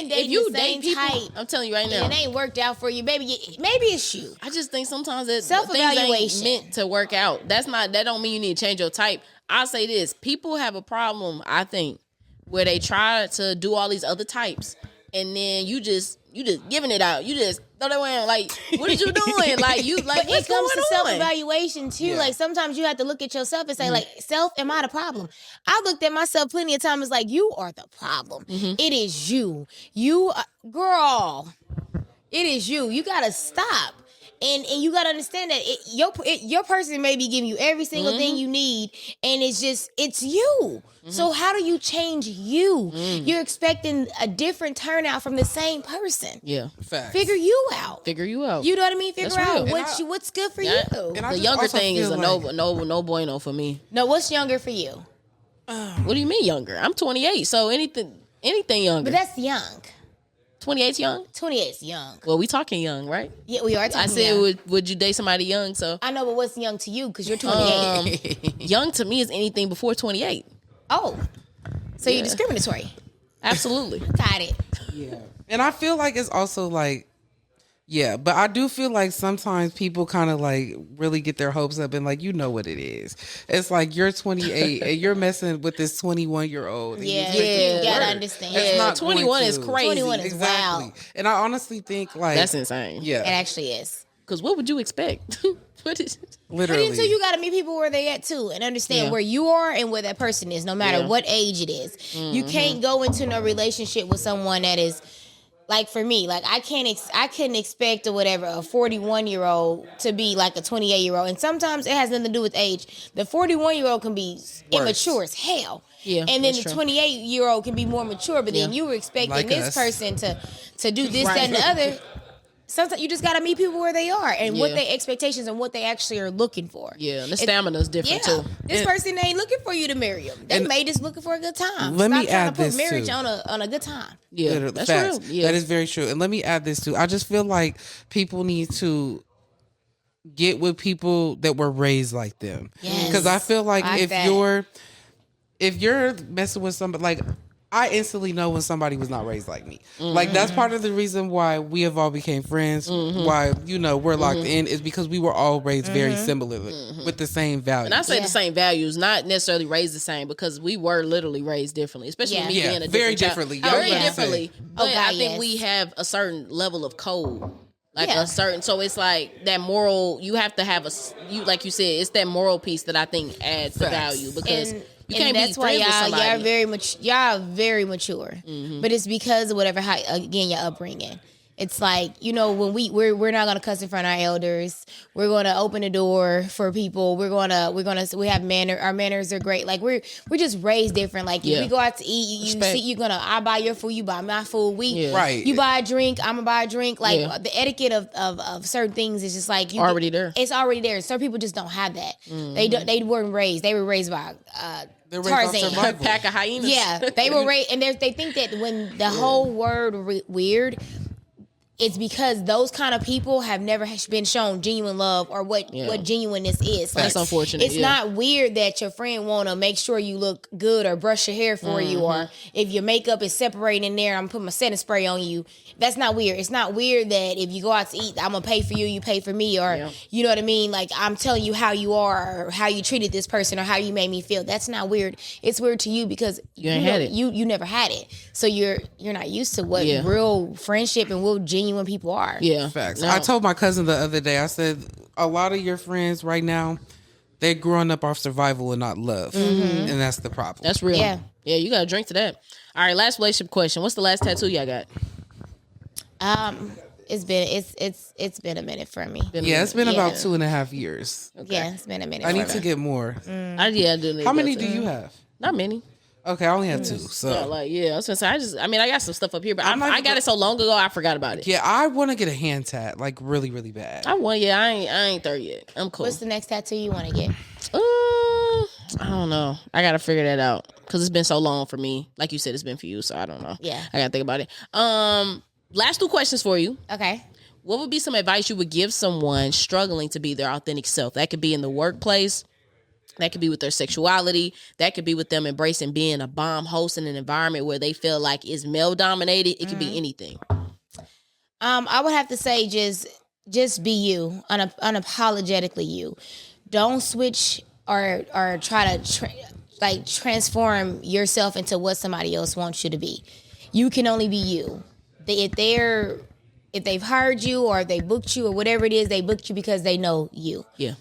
dating the same type, I'm telling you right now, and it ain't worked out for you. Maybe it's you. I just think sometimes that self-evaluation ain't meant to work out. That don't mean you need to change your type. I'll say this: people have a problem, I think, where they try to do all these other types, and then you just giving it out. You just throw that way, like, what are you doing? Like, you like, but what's it comes going to on? self-evaluation too. Yeah. Like, sometimes you have to look at yourself and say, like, self, am I the problem? I looked at myself plenty of times. Like, you are the problem. It is you. Girl, it is you. You gotta stop. And you gotta understand that your person may be giving you every single thing you need, and it's you. So how do you change you? You're expecting a different turnout from the same person. Yeah, facts. Figure you out. You know what I mean? Figure out what's good for you. The younger thing is no bueno for me. No, what's younger for you? What do you mean younger? I'm 28, so anything younger. But that's young. 28's young? 28's young. Well, we talking young, right? Yeah, we are talking I said, young. Would you date somebody young? So I know, but what's young to you? Because you're 28. Young to me is anything before 28. Oh. So you're discriminatory. Absolutely. Got it. Yeah. And I feel like it's also like, yeah, but I do feel like sometimes people kind of like really get their hopes up and like, you know what it is. It's like you're 28 and you're messing with this 21-year-old. Yeah, you gotta understand. It's not 21 is crazy. 21 is wild. And I honestly think like that's insane. Yeah, it actually is. Because what would you expect? Literally. Until you got to meet people where they at too and understand where you are and where that person is, no matter what age it is. Mm-hmm. You can't go into no relationship with someone that is, like for me, like I couldn't expect or whatever a 41-year-old to be like a 28-year-old, and sometimes it has nothing to do with age. The 41-year-old can be immature as hell, and then the 28-year-old can be more mature. But then you were expecting like this person to do this, that, and the other. Sometimes you just gotta meet people where they are and what their expectations and what they actually are looking for. Yeah, and the stamina's different too. This person ain't looking for you to marry them. They may just looking for a good time. Let Stop me add trying this to put marriage too. on a good time. Yeah, literally, that's facts. real. Yeah. That is very true. And let me add this too. I just feel like people need to get with people that were raised like them. Because I feel like if you're messing with somebody, like I instantly know when somebody was not raised like me. Mm-hmm. Like that's part of the reason why we have all became friends. Mm-hmm. Why we're locked in is because we were all raised very similarly with the same values. And I say the same values, not necessarily raised the same, because we were literally raised differently, especially me being a very differently. Very differently. But I think we have a certain level of code. Like a certain, so it's like that moral. You have to have like you said, it's that moral piece that I think adds the value, because you can't that's be why friends with somebody. Y'all very mature, but it's because of whatever your upbringing. It's like, when we're not gonna cuss in front of our elders. We're gonna open the door for people. We have manners. Our manners are great. Like we're just raised different. Like if we go out to eat, I buy your food, you buy my food. You buy a drink, I'm gonna buy a drink. Like the etiquette of certain things is just like already there. It's already there. Some people just don't have that. They weren't raised. They were raised by Tarzan, a pack of hyenas. Yeah, they were raised, and they think that when the whole word weird. It's because those kind of people have never been shown genuine love or what genuineness is. That's unfortunate. It's not weird that your friend want to make sure you look good or brush your hair for you, or if your makeup is separating in there, I'm putting my setting spray on you. That's not weird. It's not weird that if you go out to eat, I'm going to pay for you, you pay for me, or you know what I mean? Like I'm telling you how you are or how you treated this person or how you made me feel. That's not weird. It's weird to you because you never had it. So you're not used to what real friendship and real genuine people are. Yeah. Facts. No. I told my cousin the other day, I said, a lot of your friends right now, they're growing up off survival and not love. Mm-hmm. And that's the problem. That's real. Yeah, you got to drink to that. All right, last relationship question. What's the last tattoo y'all got? It's been a minute for me. It's been about 2.5 years. Okay. Yeah, it's been a minute. I need to get more. I do need. How many do you have? Not many. Okay, I only have 2. So I was gonna say I got some stuff up here, but I got it so long ago I forgot about it. Yeah, I want to get a hand tat, like really, really bad. I ain't there yet. I'm cool. What's the next tattoo you want to get? I don't know. I gotta figure that out because it's been so long for me. Like you said, it's been for you, so I don't know. Yeah, I gotta think about it. Last 2 questions for you. Okay. What would be some advice you would give someone struggling to be their authentic self? That could be in the workplace. That could be with their sexuality. That could be with them embracing being a bomb host in an environment where they feel like it's male dominated. It could be anything. I would have to say just be you, unapologetically you. Don't switch or try to transform yourself into what somebody else wants you to be. You can only be you. If they've hired you or they booked you or whatever it is, they booked you because they know you. Yeah.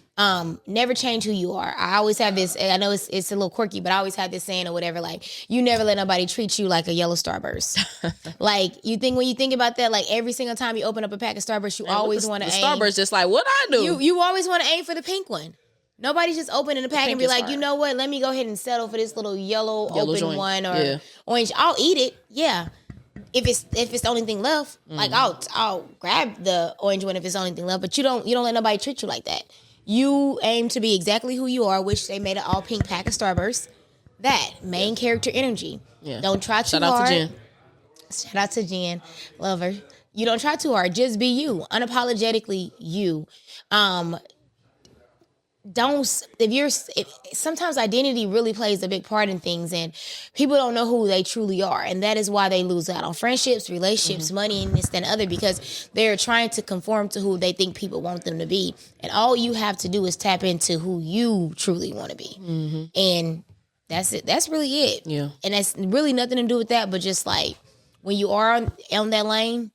Never change who you are. I always have this, I know it's a little quirky, but I always have this saying or whatever, like, you never let nobody treat you like a yellow Starburst. Like, when you think about that, like every single time you open up a pack of Starburst, you always want to aim. Starburst just like, what I do? You always want to aim for the pink one. Nobody's just opening the pack and be like, you know what, let me go ahead and settle for this little yellow open joint. One or orange. I'll eat it, yeah. If it's the only thing left, like I'll grab the orange one if it's the only thing left. But you don't let nobody treat you like that. You aim to be exactly who you are, which they made an all pink pack of Starburst. That main character energy. Yeah. Don't try too hard. Shout out to Jen. Shout out to Jen, love her. You don't try too hard. Just be you, unapologetically you. Sometimes identity really plays a big part in things, and people don't know who they truly are, and that is why they lose out on friendships, relationships, money, and this, that, and other, because they're trying to conform to who they think people want them to be, and all you have to do is tap into who you truly want to be, and that's it. That's really it. Yeah, and that's really nothing to do with that, but just like when you are on that lane,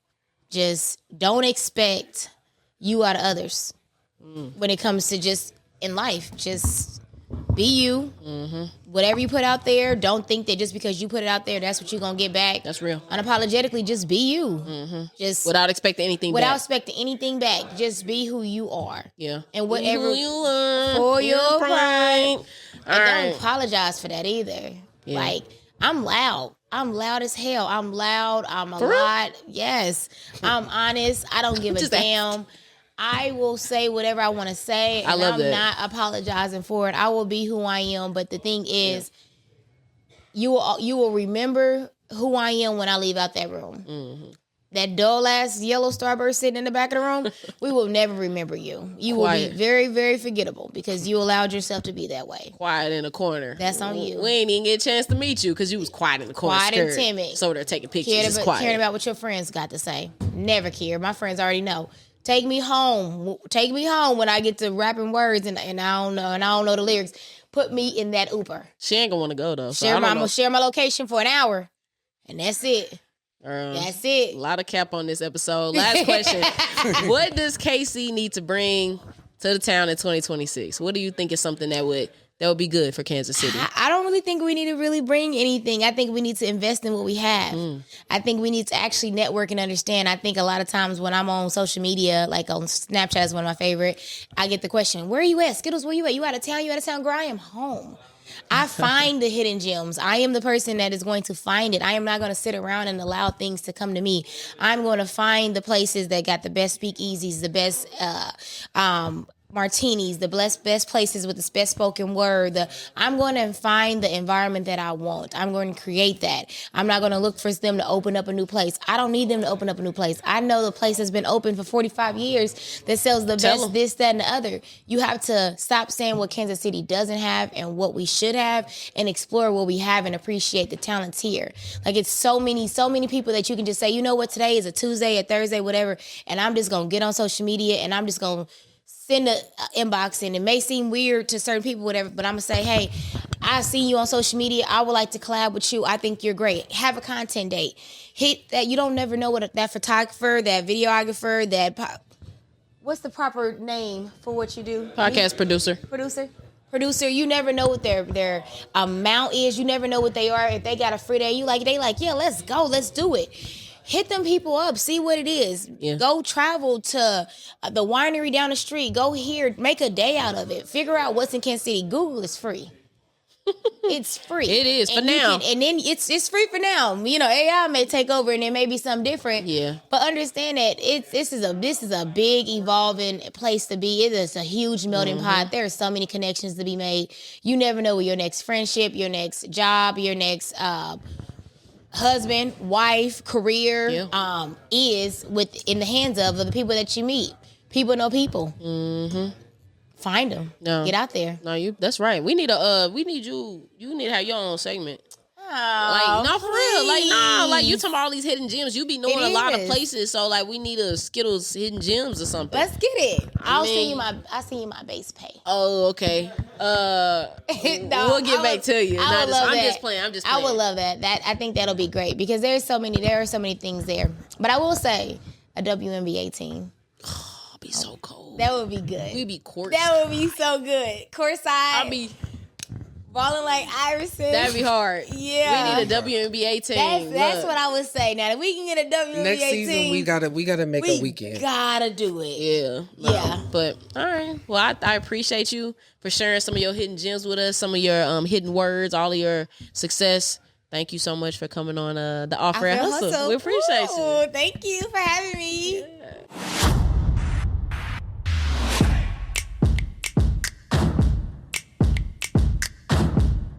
just don't expect you out of others. when it comes to just in life. Just be you. Whatever you put out there, don't think that just because you put it out there, that's what you're going to get back. That's real. Unapologetically, just be you. Just without expecting anything back. Just be who you are. Yeah. And whatever you learn for your pride. And don't apologize for that either. Yeah. Like, I'm loud. I'm loud as hell. I'm loud. I'm a lot. Yes. I'm honest. I don't give a damn. I will say whatever I want to say, and I'm not apologizing for it. I will be who I am, but the thing is, you will remember who I am when I leave out that room. That dull ass yellow starburst sitting in the back of the room, we will never remember you. You will be very, very forgettable because you allowed yourself to be that way. Quiet in the corner. That's on you. We ain't even get a chance to meet you because you was quiet in the corner. Quiet and timid. So they're taking pictures. Caring about what your friends got to say. Never care. My friends already know. Take me home. Take me home when I get to rapping words and I don't know the lyrics. Put me in that Uber. She ain't gonna want to go though. I'm gonna share my location for an hour, and that's it. That's it. A lot of cap on this episode. Last question: what does KC need to bring to the town in 2026? What do you think is something that would be good for Kansas City? I don't really think we need to really bring anything. I think we need to invest in what we have. I think we need to actually network and understand. I think a lot of times when I'm on social media, like on Snapchat is one of my favorite, I get the question, where are you at? Skittles, where you at? You out of town? You out of town? Girl, I am home. I find the hidden gems. I am the person that is going to find it. I am not going to sit around and allow things to come to me. I'm going to find the places that got the best speakeasies, the best martinis, the best places with the best spoken word. I'm going to find the environment that I want. I'm going to create that. I'm not going to look for them to open up a new place. I don't need them to open up a new place. I know the place has been open for 45 years that sells the best this, that, and the other. You have to stop saying what Kansas City doesn't have and what we should have and explore what we have and appreciate the talents here. Like, it's so many people that you can just say, you know what, today is a Tuesday, a Thursday, whatever, and I'm just going to get on social media and I'm just going to send an inbox in. It may seem weird to certain people, whatever, but I'm going to say, hey, I see you on social media. I would like to collab with you. I think you're great. Have a content date. Hit that. You don't never know what that photographer, that videographer, what's the proper name for what you do? Podcast producer. Producer, you never know what their amount is. You never know what they are. If they got a free day, they like, yeah, let's go. Let's do it. Hit them people up. See what it is. Yeah. Go travel to the winery down the street. Go here. Make a day out of it. Figure out what's in Kansas City. Google is free. It's free. It is for now. And then it's free for now. You know, AI may take over and there may be something different. Yeah. But understand that this is a big evolving place to be. It is a huge melting pot. There are so many connections to be made. You never know where your next friendship, your next job, your next husband, wife, career is in the hands of the people that you meet. People know people. Find them. No. Get out there. No, that's right. We need you. You need to have your own segment. Oh, like, no, for real. Like, nah, like you talking about all these hidden gems. You be knowing a lot of places, so like we need a Skittles hidden gems or something. Let's get it. I'll send you my base pay. Oh, okay. We'll get back to you. I'm just playing. I would love that. I think that'll be great because there are so many things there. But I will say a WNBA team. Oh, be so cold. That would be good. We'd be courtside. That would be so good. Courtside. I'd be balling like Iverson. That'd be hard. Yeah. We need a WNBA team. That's what I would say. Now, if we can get a WNBA team. Next season, we gotta make a weekend. Gotta do it. Yeah. Yeah. But, all right. Well, I appreciate you for sharing some of your hidden gems with us, some of your hidden words, all of your success. Thank you so much for coming on the Offer and Hustle. We appreciate you. Thank you for having me.